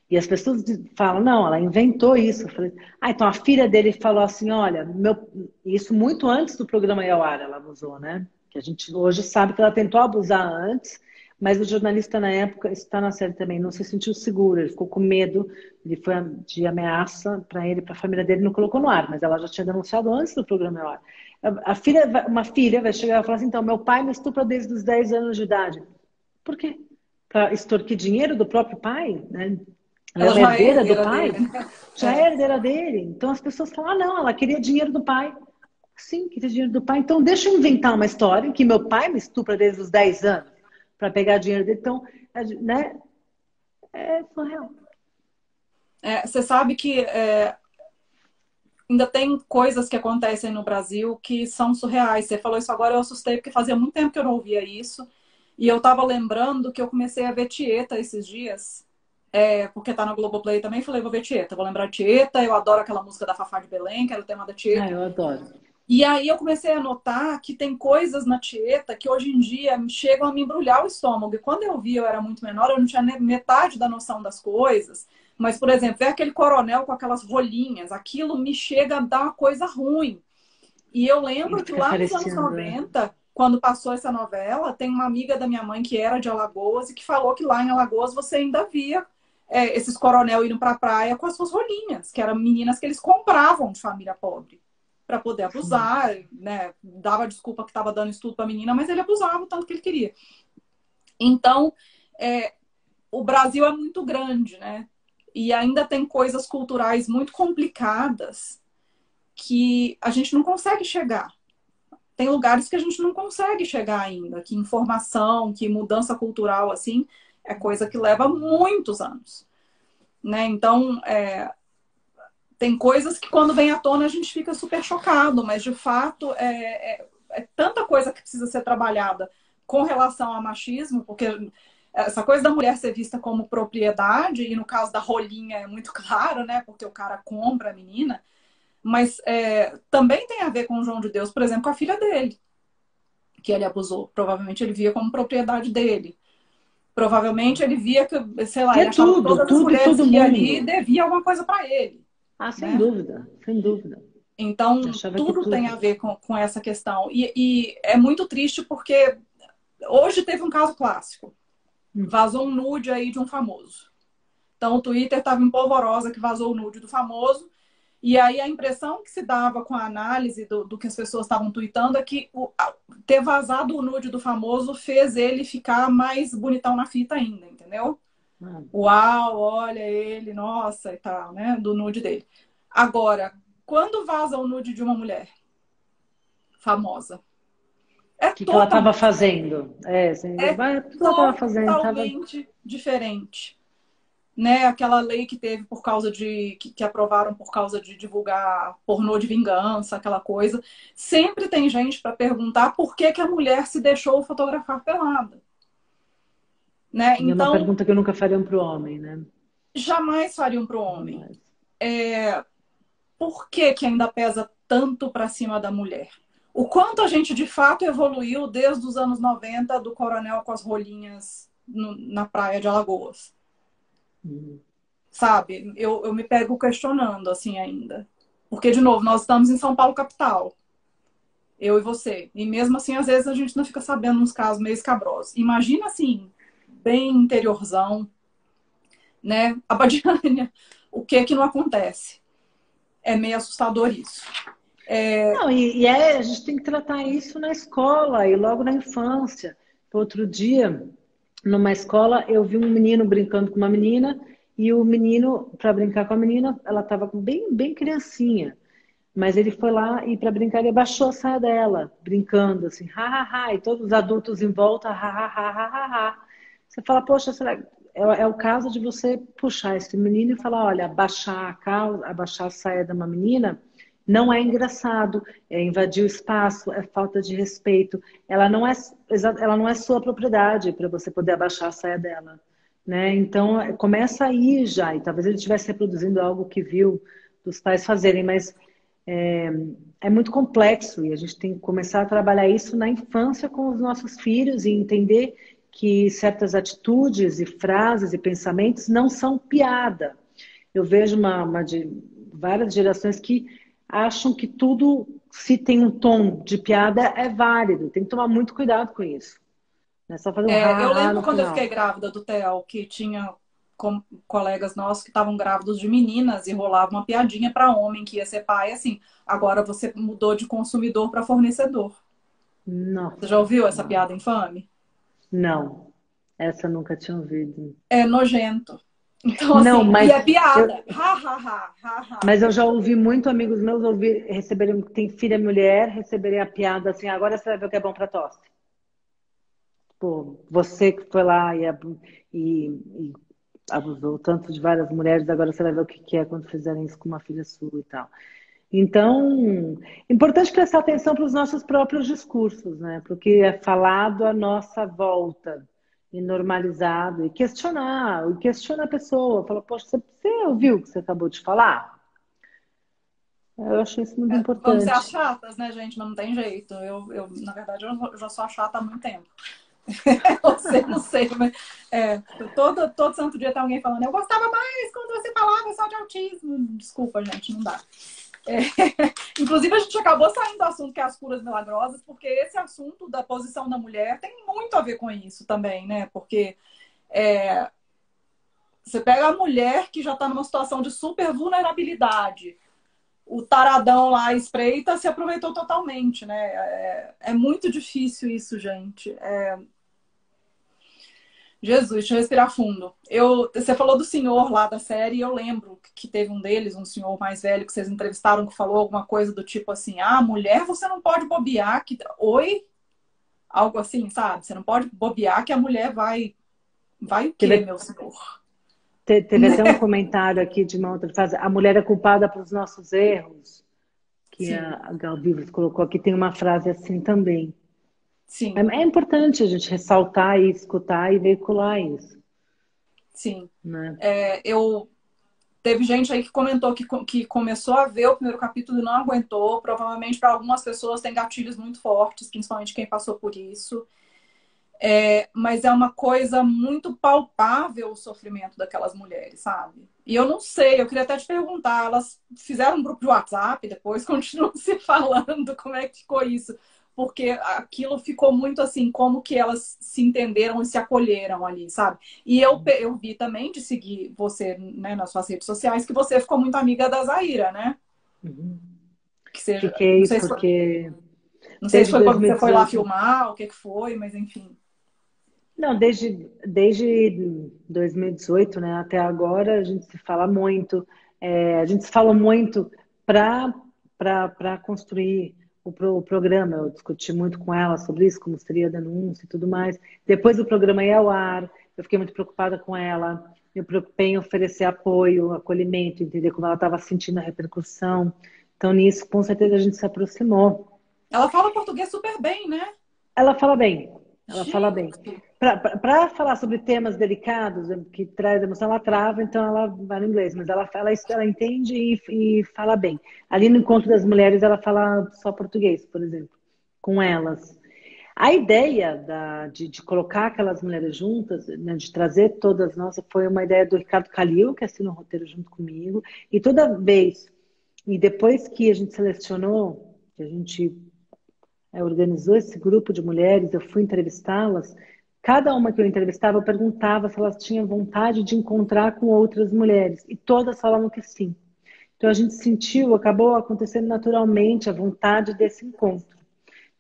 E as pessoas falam, não, ela inventou isso. Eu falei, então a filha dele falou assim, olha, isso muito antes do programa ir ao ar, ela abusou, né? Que a gente hoje sabe que ela tentou abusar antes, mas o jornalista na época, isso está na série também, não se sentiu seguro, ele ficou com medo, ele foi de ameaça para ele, para a família dele, não colocou no ar, mas ela já tinha denunciado antes do programa ir ao ar. Uma filha vai chegar e falar assim, então, meu pai me estupra desde os 10 anos de idade. Por quê? Para extorquir dinheiro do próprio pai, né? Ela é uma já é herdeira do herdeira pai? dele, né? Já é herdeira dele. Então as pessoas falam, não, ela queria dinheiro do pai. Sim, queria dinheiro do pai. Então deixa eu inventar uma história em que meu pai me estupra desde os 10 anos para pegar dinheiro dele. Então, né? É surreal. Você sabe que ainda tem coisas que acontecem no Brasil que são surreais. Você falou isso agora, eu assustei, porque fazia muito tempo que eu não ouvia isso. E eu tava lembrando que eu comecei a ver Tieta esses dias. Porque tá no Globoplay também, falei, vou ver Tieta. Vou lembrar de Tieta, eu adoro aquela música da Fafá de Belém, que era o tema da Tieta. Eu adoro. E aí eu comecei a notar que tem coisas na Tieta que hoje em dia chegam a me embrulhar o estômago. E quando eu vi, eu era muito menor, eu não tinha nem metade da noção das coisas. Mas, por exemplo, ver aquele coronel com aquelas rolinhas, aquilo me chega a dar uma coisa ruim. E eu lembro que lá nos anos 90, quando passou essa novela, tem uma amiga da minha mãe que era de Alagoas e que falou que lá em Alagoas você ainda via esses coronel indo pra praia com as suas rolinhas, que eram meninas que eles compravam de família pobre para poder abusar, né? Dava desculpa que estava dando estudo para a menina, mas ele abusava o tanto que ele queria. Então, o Brasil é muito grande, né? E ainda tem coisas culturais muito complicadas que a gente não consegue chegar. Tem lugares que a gente não consegue chegar ainda, que informação, que mudança cultural, assim, é coisa que leva muitos anos, né? Então, tem coisas que quando vem à tona a gente fica super chocado, mas de fato é tanta coisa que precisa ser trabalhada com relação ao machismo, porque essa coisa da mulher ser vista como propriedade, e no caso da rolinha é muito claro, né? Porque o cara compra a menina, mas também tem a ver com o João de Deus, por exemplo, com a filha dele, que ele abusou. Provavelmente ele via como propriedade dele. Provavelmente ele via que, sei lá, Que ele é achava que tudo, todas as tudo e mulheres todo que iam ali mundo. deviam alguma coisa para ele, Ah, sem né? dúvida, sem dúvida. Então, Achava que tudo tem a tudo. ver com essa questão. E é muito triste porque hoje teve um caso clássico. Vazou um nude aí de um famoso. Então, o Twitter estava em polvorosa que vazou o nude do famoso. E aí, a impressão que se dava com a análise do que as pessoas estavam tweetando é que ter vazado o nude do famoso fez ele ficar mais bonitão na fita ainda, entendeu? Ah, Uau, olha ele, nossa, e tal, né? Do nude dele. Agora, quando vaza o nude de uma mulher famosa, é o que que ela estava totalmente, fazendo? Assim, é o que ela estava fazendo? Tava... totalmente diferente. Né? Aquela lei que teve por causa de que aprovaram por causa de divulgar pornô de vingança, aquela coisa. Sempre tem gente para perguntar por que que a mulher se deixou fotografar pelada, né? E é uma Então, pergunta que eu nunca faria para o homem, né? jamais fariam para o homem. Jamais. Por que que ainda pesa tanto para cima da mulher? O quanto a gente de fato evoluiu desde os anos 90 do coronel com as rolinhas na praia de Alagoas. Sabe? Eu me pego questionando assim ainda. Porque, de novo, nós estamos em São Paulo, capital. Eu e você. E mesmo assim, às vezes, a gente não fica sabendo uns casos meio escabrosos. Imagina assim, bem interiorzão, né? Abadiânia. O que que não acontece? É meio assustador isso. Não, a gente tem que tratar isso na escola e logo na infância. Outro dia, numa escola, eu vi um menino brincando com uma menina e o menino, para brincar com a menina, ela estava bem, bem criancinha. Mas ele foi lá e para brincar, ele abaixou a saia dela, brincando assim, ha, ha, ha, e todos os adultos em volta, ha, ha, ha, ha, ha, ha. Você fala, poxa, é o caso de você puxar esse menino e falar, olha, abaixar a calça, abaixar a saia de uma menina não é engraçado, é invadir o espaço, é falta de respeito. Ela não é sua propriedade para você poder abaixar a saia dela, né? Então começa aí já, e talvez ele estivesse reproduzindo algo que viu dos pais fazerem, mas é, é muito complexo e a gente tem que começar a trabalhar isso na infância com os nossos filhos e entender que certas atitudes e frases e pensamentos não são piada. Eu vejo uma de várias gerações que acham que tudo, se tem um tom de piada, é válido. Tem que tomar muito cuidado com isso. Não é só fazer um Eu ha-ha lembro no quando eu fiquei final. grávida do Theo, que tinha colegas nossos que estavam grávidos de meninas e rolava uma piadinha para homem que ia ser pai, assim. Agora você mudou de consumidor para fornecedor. Você já Nossa ouviu essa Senhora. piada infame? Não, essa eu nunca tinha ouvido. É nojento. Então, Não, assim, e mas é piada. eu, Ha, ha, ha, ha, ha. Mas eu já ouvi muito amigos meus receberem, tem filha mulher, receberem a piada assim, agora você vai ver o que é bom para tosse. Pô, você que foi lá e abusou tanto de várias mulheres, agora você vai ver o que é quando fizerem isso com uma filha sua e tal. Então, é importante prestar atenção para os nossos próprios discursos, né? Porque é falado à nossa volta e normalizado, e questiona a pessoa, fala, poxa, você ouviu o que você acabou de falar? Eu acho isso muito Vamos ser as importante. chatas, né, gente? Mas não tem jeito. Na verdade, eu já sou a chata há muito tempo. Você não sei, mas todo santo dia tem alguém falando, eu gostava mais quando você falava só de autismo. Desculpa, gente, não dá. É, inclusive, a gente acabou saindo do assunto que é as curas milagrosas, porque esse assunto da posição da mulher tem muito a ver com isso também, né? Porque você pega a mulher que já está numa situação de super vulnerabilidade, o taradão lá espreita se aproveitou totalmente, né? É muito difícil isso, gente. Jesus, deixa eu respirar fundo. Você falou do senhor lá da série, e eu lembro que teve um deles, um senhor mais velho, que vocês entrevistaram, que falou alguma coisa do tipo assim: ah, mulher, você não pode bobear. Oi? Algo assim, sabe? Você não pode bobear que a mulher vai. Vai o quê, Teve, meu senhor? teve até um comentário aqui de uma outra frase, a mulher é culpada pelos nossos erros, que Sim, a Gal Vivas colocou aqui, tem uma frase assim também. É, sim, é importante a gente ressaltar e escutar e veicular isso, sim. né? Eu teve gente aí que comentou que começou a ver o primeiro capítulo e não aguentou. Provavelmente para algumas pessoas tem gatilhos muito fortes, principalmente quem passou por isso. Mas é uma coisa muito palpável o sofrimento daquelas mulheres, sabe? E eu não sei, eu queria até te perguntar, elas fizeram um grupo de WhatsApp, depois continuam se falando, como é que ficou isso? Porque aquilo ficou muito assim, como que elas se entenderam e se acolheram ali, sabe? E eu vi também de seguir você, né, nas suas redes sociais, que você ficou muito amiga da Zaira, né? Uhum. Que seja, Fiquei porque não sei se desde foi quando você foi lá 2018. filmar, o que que foi, mas enfim. Não, desde 2018, né, até agora, a gente se fala muito. A gente se fala muito para construir o programa. Eu discuti muito com ela sobre isso, como seria a denúncia e tudo mais. Depois do programa ir ao ar, eu fiquei muito preocupada com ela. Me preocupei em oferecer apoio, acolhimento, entender como ela estava sentindo a repercussão. Então, nisso, com certeza, a gente se aproximou. Ela fala português super bem, né? Ela fala bem, ela fala bem. Gente, Para falar sobre temas delicados, que traz emoção, ela trava, então ela vai no inglês, mas ela entende e fala bem. Ali no Encontro das Mulheres, ela fala só português, por exemplo, com elas. A ideia de colocar aquelas mulheres juntas, né, de trazer todas nós, foi uma ideia do Ricardo Calil, que assinou o roteiro junto comigo, e toda vez, e depois que a gente selecionou, que a gente organizou esse grupo de mulheres, eu fui entrevistá-las. Cada uma que eu entrevistava, eu perguntava se elas tinham vontade de encontrar com outras mulheres. E todas falavam que sim. Então a gente sentiu, acabou acontecendo naturalmente a vontade desse encontro.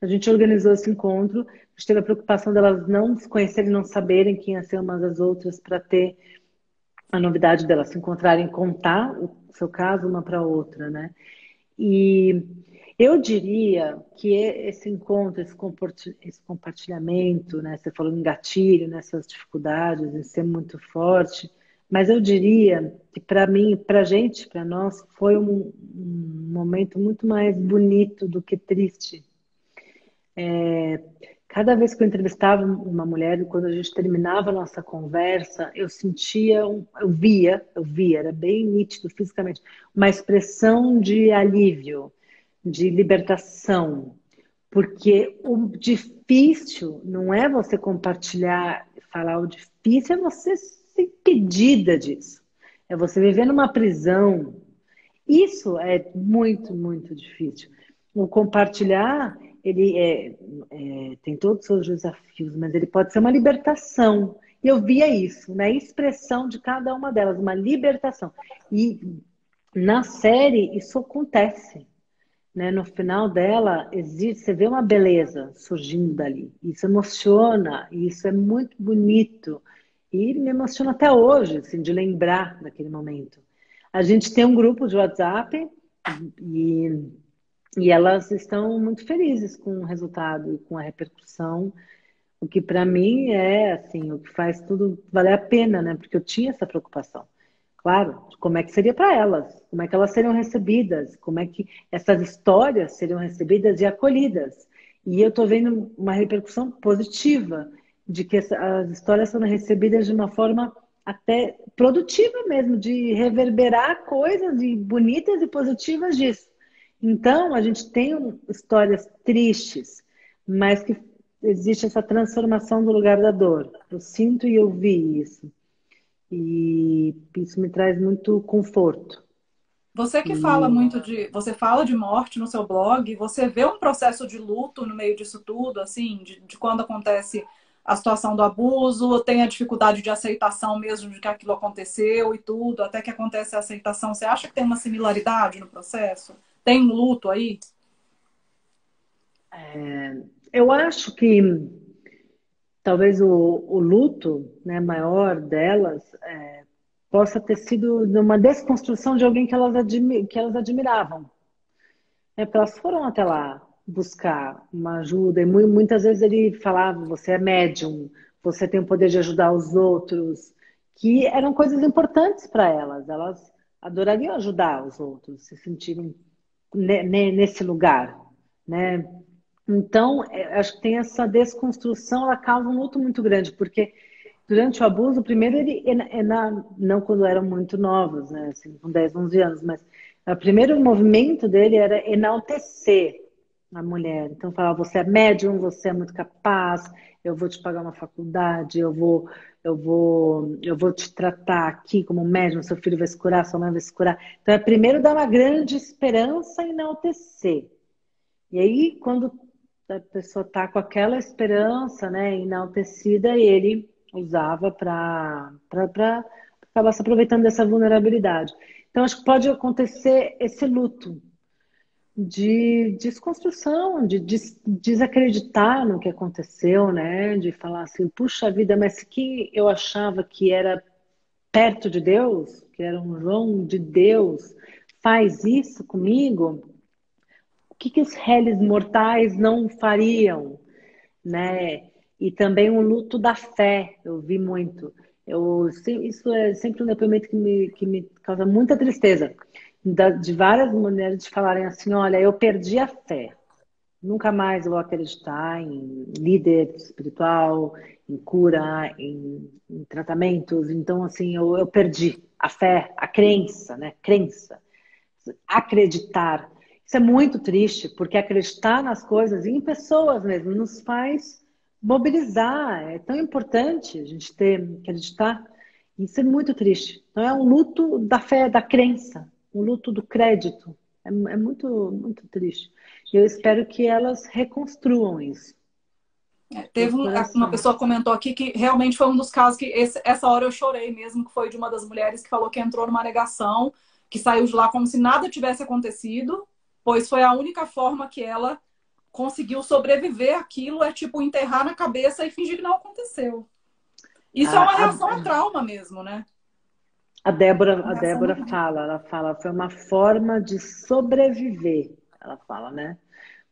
A gente organizou esse encontro, a gente teve a preocupação delas não se conhecerem, não saberem quem ia ser umas das outras, para ter a novidade delas se encontrarem, contar o seu caso uma para outra, né? E eu diria que esse encontro, esse compartilhamento, né? Você falou em gatilho, nessas dificuldades, em ser muito forte, mas eu diria que para mim, para a gente, para nós, foi um momento muito mais bonito do que triste. Cada vez que eu entrevistava uma mulher, quando a gente terminava a nossa conversa, eu sentia, eu via, era bem nítido fisicamente, uma expressão de alívio, de libertação. Porque o difícil não é você compartilhar, falar, o difícil é você ser impedida disso. É você viver numa prisão. Isso é muito, muito difícil. O compartilhar, ele tem todos os seus desafios, mas ele pode ser uma libertação. E eu via isso, na expressão de cada uma delas, uma libertação. E na série isso acontece, né? No final dela, existe, você vê uma beleza surgindo dali. Isso emociona, e isso é muito bonito. E me emociona até hoje, assim, de lembrar daquele momento. A gente tem um grupo de WhatsApp e, e elas estão muito felizes com o resultado e com a repercussão, o que para mim é assim, o que faz tudo valer a pena, né? Porque eu tinha essa preocupação. Claro, como é que seria para elas? Como é que elas seriam recebidas? Como é que essas histórias seriam recebidas e acolhidas? E eu estou vendo uma repercussão positiva de que as histórias são recebidas de uma forma até produtiva mesmo, de reverberar coisas bonitas e positivas disso. Então, a gente tem histórias tristes, mas que existe essa transformação do lugar da dor. Eu sinto e eu vi isso. E isso me traz muito conforto. você que fala E muito você fala de morte no seu blog, você vê um processo de luto no meio disso tudo, assim, de quando acontece a situação do abuso, tem a dificuldade de aceitação mesmo de que aquilo aconteceu e tudo, até que acontece a aceitação. Você acha que tem uma similaridade no processo? Tem um luto aí? eu acho que talvez o luto, né, maior delas possa ter sido uma desconstrução de alguém que elas admiravam. Porque elas foram até lá buscar uma ajuda, e muitas vezes ele falava: você é médium, você tem o poder de ajudar os outros, que eram coisas importantes para elas. Elas adorariam ajudar os outros, se sentirem nesse lugar, né? Então, acho que tem essa desconstrução, ela causa um luto muito grande, porque durante o abuso, primeiro não quando eram muito novos, né, assim, com 10, 11 anos, mas o primeiro movimento dele era enaltecer a mulher. Então falava: você é médium, você é muito capaz, eu vou te pagar uma faculdade, eu vou te tratar aqui como médium, seu filho vai se curar, sua mãe vai se curar. Então é primeiro dar uma grande esperança e enaltecer. E aí, quando a pessoa está com aquela esperança, né, enaltecida, ele usava para acabar se aproveitando dessa vulnerabilidade. Então, acho que pode acontecer esse luto de desconstrução, de desacreditar no que aconteceu, né? De falar assim: puxa vida, mas que eu achava que era perto de Deus, que era um João de Deus, faz isso comigo? O que os réis mortais não fariam, né? E também o luto da fé, eu vi muito. Isso é sempre um depoimento que me causa muita tristeza. De várias mulheres falarem assim: olha, eu perdi a fé. Nunca mais eu vou acreditar em líder espiritual, em cura, em tratamentos. Então, assim, eu perdi a fé, a crença, né? Crença. Acreditar. Isso é muito triste, porque acreditar nas coisas e em pessoas mesmo nos faz mobilizar. É tão importante a gente acreditar. Isso é muito triste. Então é um luto da fé, da crença, um luto do crédito. É muito, muito triste. E eu espero que elas reconstruam isso. Teve Todo uma coração. pessoa comentou aqui que realmente foi um dos casos que essa hora eu chorei mesmo, que foi de uma das mulheres que falou que entrou numa negação, que saiu de lá como se nada tivesse acontecido, pois foi a única forma que ela conseguiu sobreviver àquilo, é tipo enterrar na cabeça e fingir que não aconteceu. Isso é uma A, reação a a, trauma mesmo, né? a Uma reação Débora muito fala, foi uma forma de sobreviver, ela fala, né?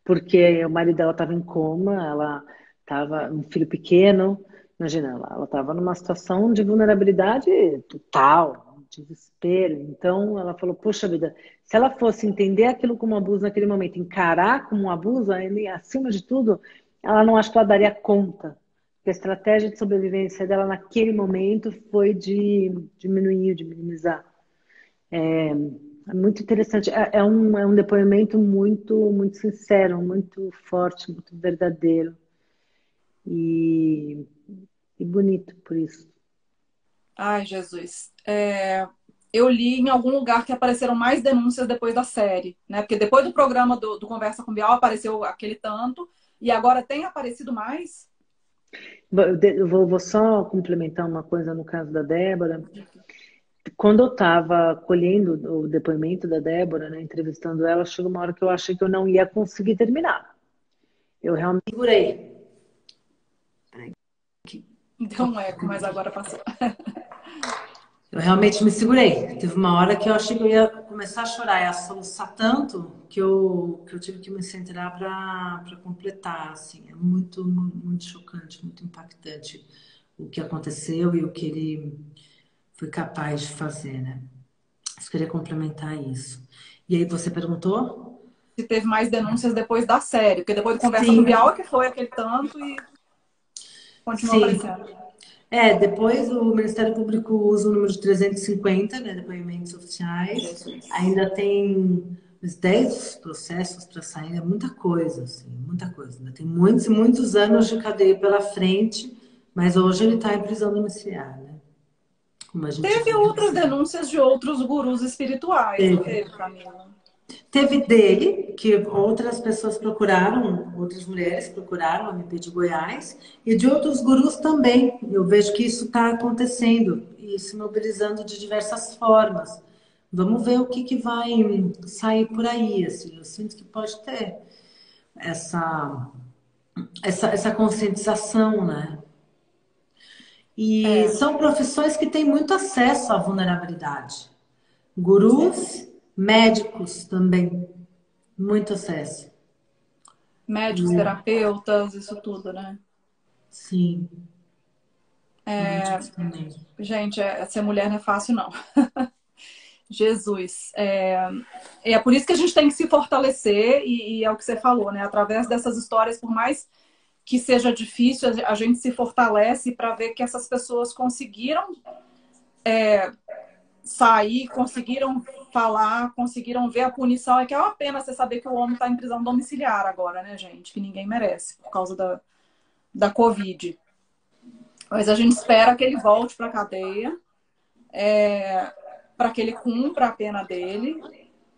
Porque o marido dela estava em coma, ela estava um filho pequeno, imagina, ela estava numa situação de vulnerabilidade total, de desespero. Então ela falou: poxa vida, se ela fosse entender aquilo como abuso naquele momento, encarar como um abuso, ele, acima de tudo, ela não acha que ela daria conta. Porque a estratégia de sobrevivência dela naquele momento foi de diminuir, de minimizar. É muito interessante. É um depoimento muito, muito sincero, muito forte, muito verdadeiro e, e bonito por isso. Ai, Jesus. Eu li em algum lugar que apareceram mais denúncias depois da série, né? Porque depois do programa do Conversa com Bial apareceu aquele tanto, e agora tem aparecido mais. Vou só complementar uma coisa no caso da Débora. Quando eu estava colhendo o depoimento da Débora, né, entrevistando ela, chegou uma hora que eu achei que eu não ia conseguir terminar. Eu realmente segurei. Deu um eco, mas agora passou. Eu realmente me segurei. Teve uma hora que eu achei que eu ia começar a chorar, ia soluçar tanto que eu tive que me centrar para completar. Assim. É muito, muito chocante, muito impactante o que aconteceu e o que ele foi capaz de fazer, né? Eu queria complementar isso. E aí você perguntou? Se teve mais denúncias depois da série, porque depois do Conversa com Sim, Bial é que foi aquele tanto e continua sim. aparecendo. Depois o Ministério Público usa o número de 350, né, depoimentos oficiais. Jesus. Ainda tem uns 10 processos para sair, é muita coisa, assim, muita coisa. Ainda tem muitos e muitos anos de cadeia pela frente, mas hoje ele está em prisão domiciliar, né? Como a gente Teve viu que outras você... denúncias de outros gurus espirituais, não teve, Camila? Teve dele, que outras pessoas procuraram, outras mulheres procuraram a MP de Goiás, e de outros gurus também. Eu vejo que isso está acontecendo e se mobilizando de diversas formas. Vamos ver o que vai sair por aí. Assim. Eu sinto que pode ter essa conscientização, né? E são profissões que têm muito acesso à vulnerabilidade. Gurus, médicos também, muito acesso. Médicos, terapeutas, isso tudo, né? Sim. Médicos também. Gente, ser mulher não é fácil, não. Jesus. É por isso que a gente tem que se fortalecer, e é o que você falou, né? Através dessas histórias, por mais que seja difícil, a gente se fortalece para ver que essas pessoas conseguiram sair, conseguiram falar, conseguiram ver a punição. É que é uma pena você saber que o homem está em prisão domiciliar agora, né, gente? Que ninguém merece, por causa da Covid. Mas a gente espera que ele volte para a cadeia, para que ele cumpra a pena dele,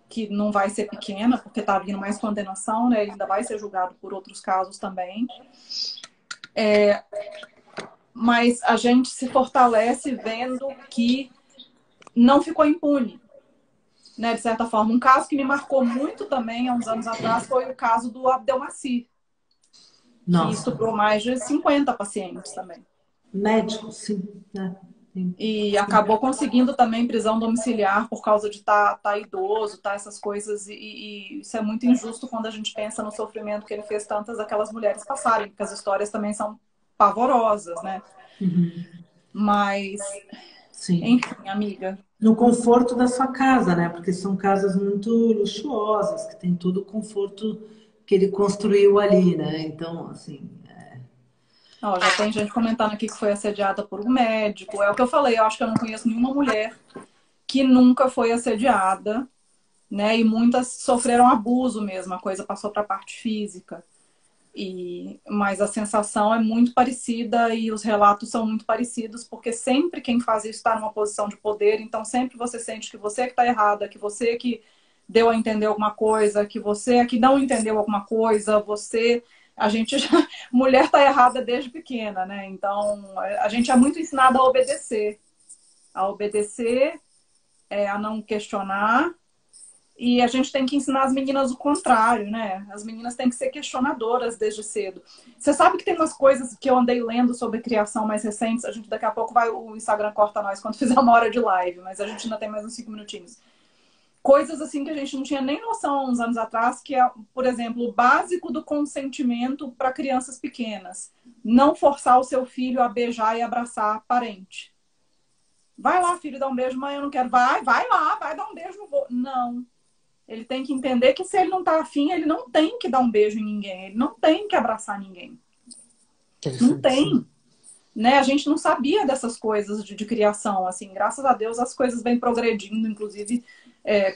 que não vai ser pequena, porque está vindo mais condenação, né? Ele ainda vai ser julgado por outros casos também. Mas a gente se fortalece vendo que não ficou impune, né? De certa forma. Um caso que me marcou muito também, há uns anos atrás, foi o caso do Abdelmaci, que Nossa. estuprou mais de 50 pacientes também. Médicos, sim, né? Sim. E acabou conseguindo também prisão domiciliar por causa de tá idoso, essas coisas. E isso é muito injusto quando a gente pensa no sofrimento que ele fez tantas aquelas mulheres passarem, porque as histórias também são pavorosas, né? Mas, Sim. enfim, amiga. No conforto da sua casa, né? Porque são casas muito luxuosas, que tem todo o conforto que ele construiu ali, né? Então, assim, Ó, já tem gente comentando aqui que foi assediada por um médico. É o que eu falei, eu acho que eu não conheço nenhuma mulher que nunca foi assediada, né? E muitas sofreram abuso mesmo, a coisa passou para a parte física. Mas a sensação é muito parecida e os relatos são muito parecidos, porque sempre quem faz isso está numa posição de poder, então sempre você sente que você que está errada, que você que deu a entender alguma coisa, que você é que não entendeu alguma coisa, a gente já, mulher está errada desde pequena, né? Então a gente é muito ensinada a obedecer, a não questionar. E a gente tem que ensinar as meninas o contrário, né? As meninas têm que ser questionadoras desde cedo. Você sabe que tem umas coisas que eu andei lendo sobre criação mais recentes. A gente daqui a pouco o Instagram corta nós quando fizer uma hora de live, mas a gente ainda tem mais uns 5 minutinhos. Coisas assim que a gente não tinha nem noção há uns anos atrás, que é, por exemplo, o básico do consentimento para crianças pequenas. Não forçar o seu filho a beijar e abraçar parente. Vai lá, filho, dá um beijo, mãe, eu não quero. Vai lá, vai dar um beijo no vô. Não. Ele tem que entender que se ele não tá afim, ele não tem que dar um beijo em ninguém. Ele não tem que abraçar ninguém. Não tem. Né? A gente não sabia dessas coisas de criação. Assim, graças a Deus as coisas vêm progredindo, inclusive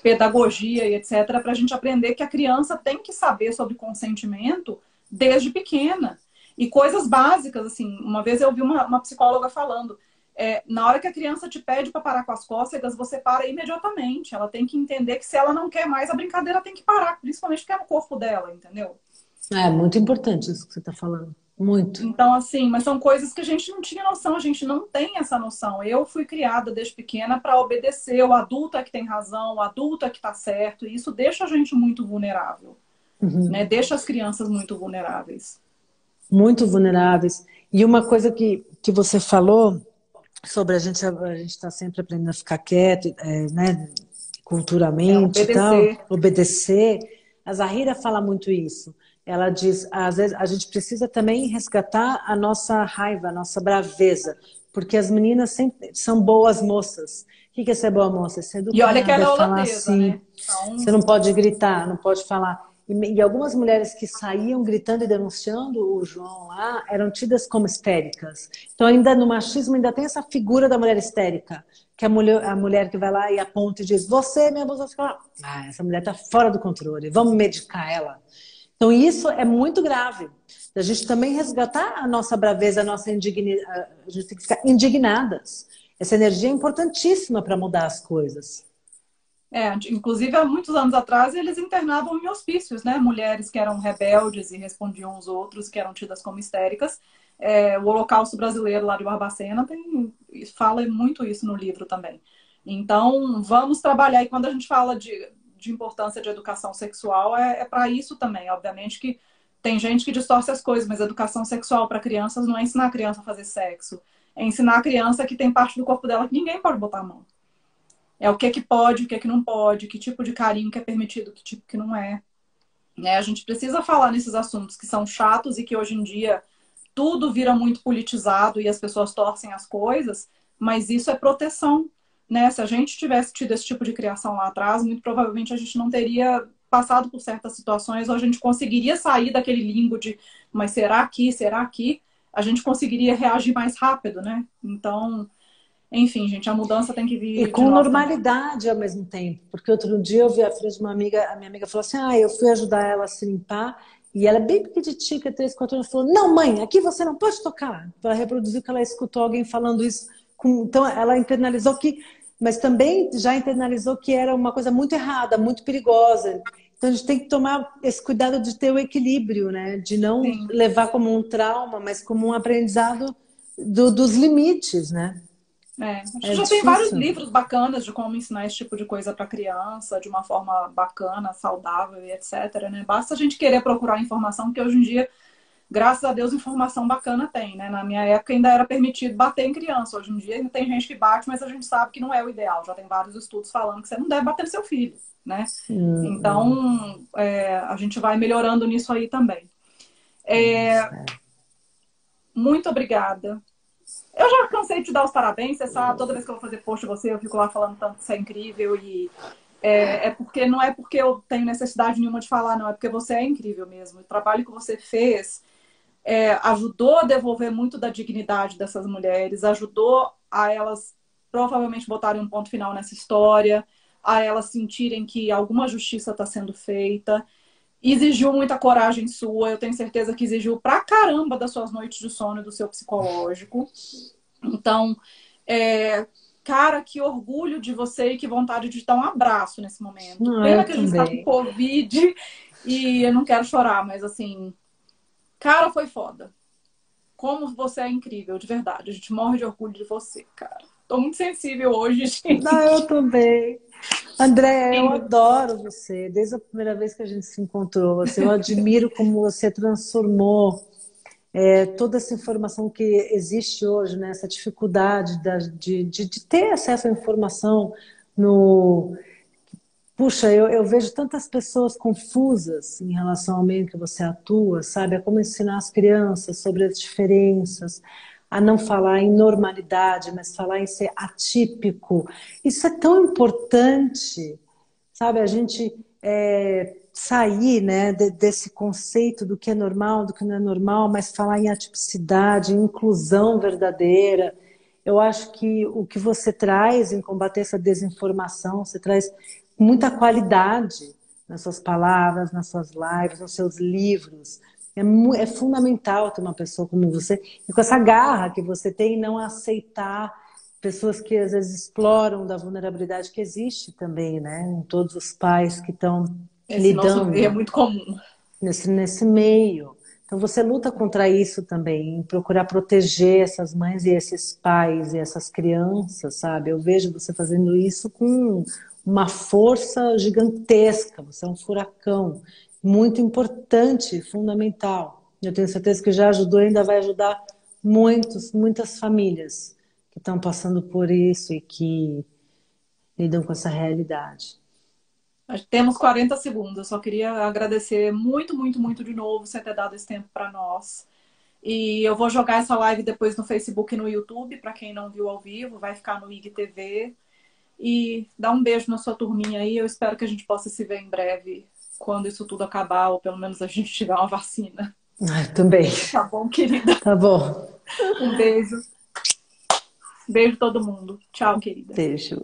pedagogia e etc., para a gente aprender que a criança tem que saber sobre consentimento desde pequena. E coisas básicas, assim. Uma vez eu vi uma psicóloga falando, na hora que a criança te pede para parar com as cócegas, você para imediatamente. Ela tem que entender que se ela não quer mais, a brincadeira tem que parar, principalmente porque é no corpo dela, entendeu? É muito importante isso que você está falando. Muito. Então, assim, mas são coisas que a gente não tinha noção, a gente não tem essa noção. Eu fui criada desde pequena para obedecer, o adulto é que tem razão, o adulto é que está certo, e isso deixa a gente muito vulnerável, né? Deixa as crianças muito vulneráveis. Muito vulneráveis. E uma coisa que você falou sobre a gente está sempre aprendendo a ficar quieto, né, culturalmente e tal, obedecer. A Zahira fala muito isso. Ela diz, às vezes a gente precisa também resgatar a nossa raiva, a nossa braveza, porque as meninas sempre são boas moças. O que é ser boa moça? É ser educada, E olha que ela é falar holandesa, assim. né? Então... Você não pode gritar, não pode falar. E algumas mulheres que saíam gritando e denunciando o João lá eram tidas como histéricas. Então, ainda no machismo, ainda tem essa figura da mulher histérica, que a mulher que vai lá e aponta e diz: Você me abusou. Essa mulher está fora do controle, vamos medicar ela. Então, isso é muito grave. A gente também resgatar a nossa braveza, a nossa indignidade. A gente tem que ficar indignadas. Essa energia é importantíssima para mudar as coisas. Inclusive, há muitos anos atrás, eles internavam em hospícios, né? Mulheres que eram rebeldes e respondiam aos outros, que eram tidas como histéricas. O Holocausto Brasileiro lá de Barbacena fala muito isso no livro também. Então, vamos trabalhar. E quando a gente fala de importância de educação sexual, é para isso também. Obviamente que tem gente que distorce as coisas, mas educação sexual para crianças não é ensinar a criança a fazer sexo. É ensinar a criança que tem parte do corpo dela que ninguém pode botar a mão. É o que pode, o que não pode, que tipo de carinho que é permitido, que tipo que não é. Né? A gente precisa falar nesses assuntos que são chatos e que hoje em dia tudo vira muito politizado e as pessoas torcem as coisas, mas isso é proteção. Né? Se a gente tivesse tido esse tipo de criação lá atrás, muito provavelmente a gente não teria passado por certas situações, ou a gente conseguiria sair daquele limbo de mas será aqui, será aqui? A gente conseguiria reagir mais rápido, né? Então, enfim, gente, a mudança tem que E vir de com nós também. normalidade ao mesmo tempo. Porque outro dia eu vi a filha de uma amiga, a minha amiga falou assim, eu fui ajudar ela a se limpar, e ela é bem pequititica, 3, 4 anos, falou, não, mãe, aqui você não pode tocar. Ela reproduziu que ela escutou alguém falando isso. Então, ela internalizou que... Mas também já internalizou que era uma coisa muito errada, muito perigosa. Então, a gente tem que tomar esse cuidado de ter o equilíbrio, né? De não Sim. levar como um trauma, mas como um aprendizado dos limites, né? Acho que É já tem vários difícil. livros bacanas de como ensinar esse tipo de coisa para criança, de uma forma bacana, saudável e etc. Né? Basta a gente querer procurar informação, porque hoje em dia, graças a Deus, informação bacana tem. Né? Na minha época ainda era permitido bater em criança. Hoje em dia ainda tem gente que bate, mas a gente sabe que não é o ideal. Já tem vários estudos falando que você não deve bater no seu filho. Né? Então, a gente vai melhorando nisso aí também. Muito obrigada. Eu já cansei de te dar os parabéns, você sabe, toda vez que eu vou fazer post de você, eu fico lá falando tanto que você é incrível e porque não é porque eu tenho necessidade nenhuma de falar, não, é porque você é incrível mesmo. O trabalho que você fez ajudou a devolver muito da dignidade dessas mulheres, ajudou a elas provavelmente botarem um ponto final nessa história, a elas sentirem que alguma justiça está sendo feita. Exigiu muita coragem sua, eu tenho certeza que exigiu pra caramba das suas noites de sono e do seu psicológico. Então, cara, que orgulho de você e que vontade de dar um abraço nesse momento. Pena Eu que a gente tá com também. Covid e eu não quero chorar, mas assim, cara, foi foda. Como você é incrível, de verdade. A gente morre de orgulho de você, cara. Tô muito sensível hoje, Eu gente. também. André, eu Sim. adoro você. Desde a primeira vez que a gente se encontrou, eu admiro como você transformou toda essa informação que existe hoje, né? Essa dificuldade de ter acesso à informação no... Puxa, eu vejo tantas pessoas confusas em relação ao meio que você atua, sabe? É como ensinar as crianças sobre as diferenças, a não falar em normalidade, mas falar em ser atípico. Isso é tão importante, sabe? A gente sair, né, desse conceito do que é normal, do que não é normal, mas falar em atipicidade, em inclusão verdadeira. Eu acho que o que você traz em combater essa desinformação, você traz muita qualidade nas suas palavras, nas suas lives, nos seus livros. É fundamental ter uma pessoa como você e com essa garra que você tem em não aceitar pessoas que às vezes exploram da vulnerabilidade que existe também, né? Em todos os pais que estão Esse nosso meio é lidando muito comum. nesse meio. Então você luta contra isso também, em procurar proteger essas mães e esses pais e essas crianças, sabe? Eu vejo você fazendo isso com uma força gigantesca, você é um furacão, muito importante, fundamental. Eu tenho certeza que já ajudou e ainda vai ajudar muitas famílias que estão passando por isso e que lidam com essa realidade. Temos 40 segundos. Eu só queria agradecer muito, muito, muito de novo você ter dado esse tempo para nós. E eu vou jogar essa live depois no Facebook e no YouTube, para quem não viu ao vivo, vai ficar no IGTV. E dá um beijo na sua turminha aí. Eu espero que a gente possa se ver em breve, quando isso tudo acabar, ou pelo menos a gente tiver uma vacina. Também. Tá bom, querida? Tá bom. Um beijo. Beijo todo mundo. Tchau, querida. Beijo.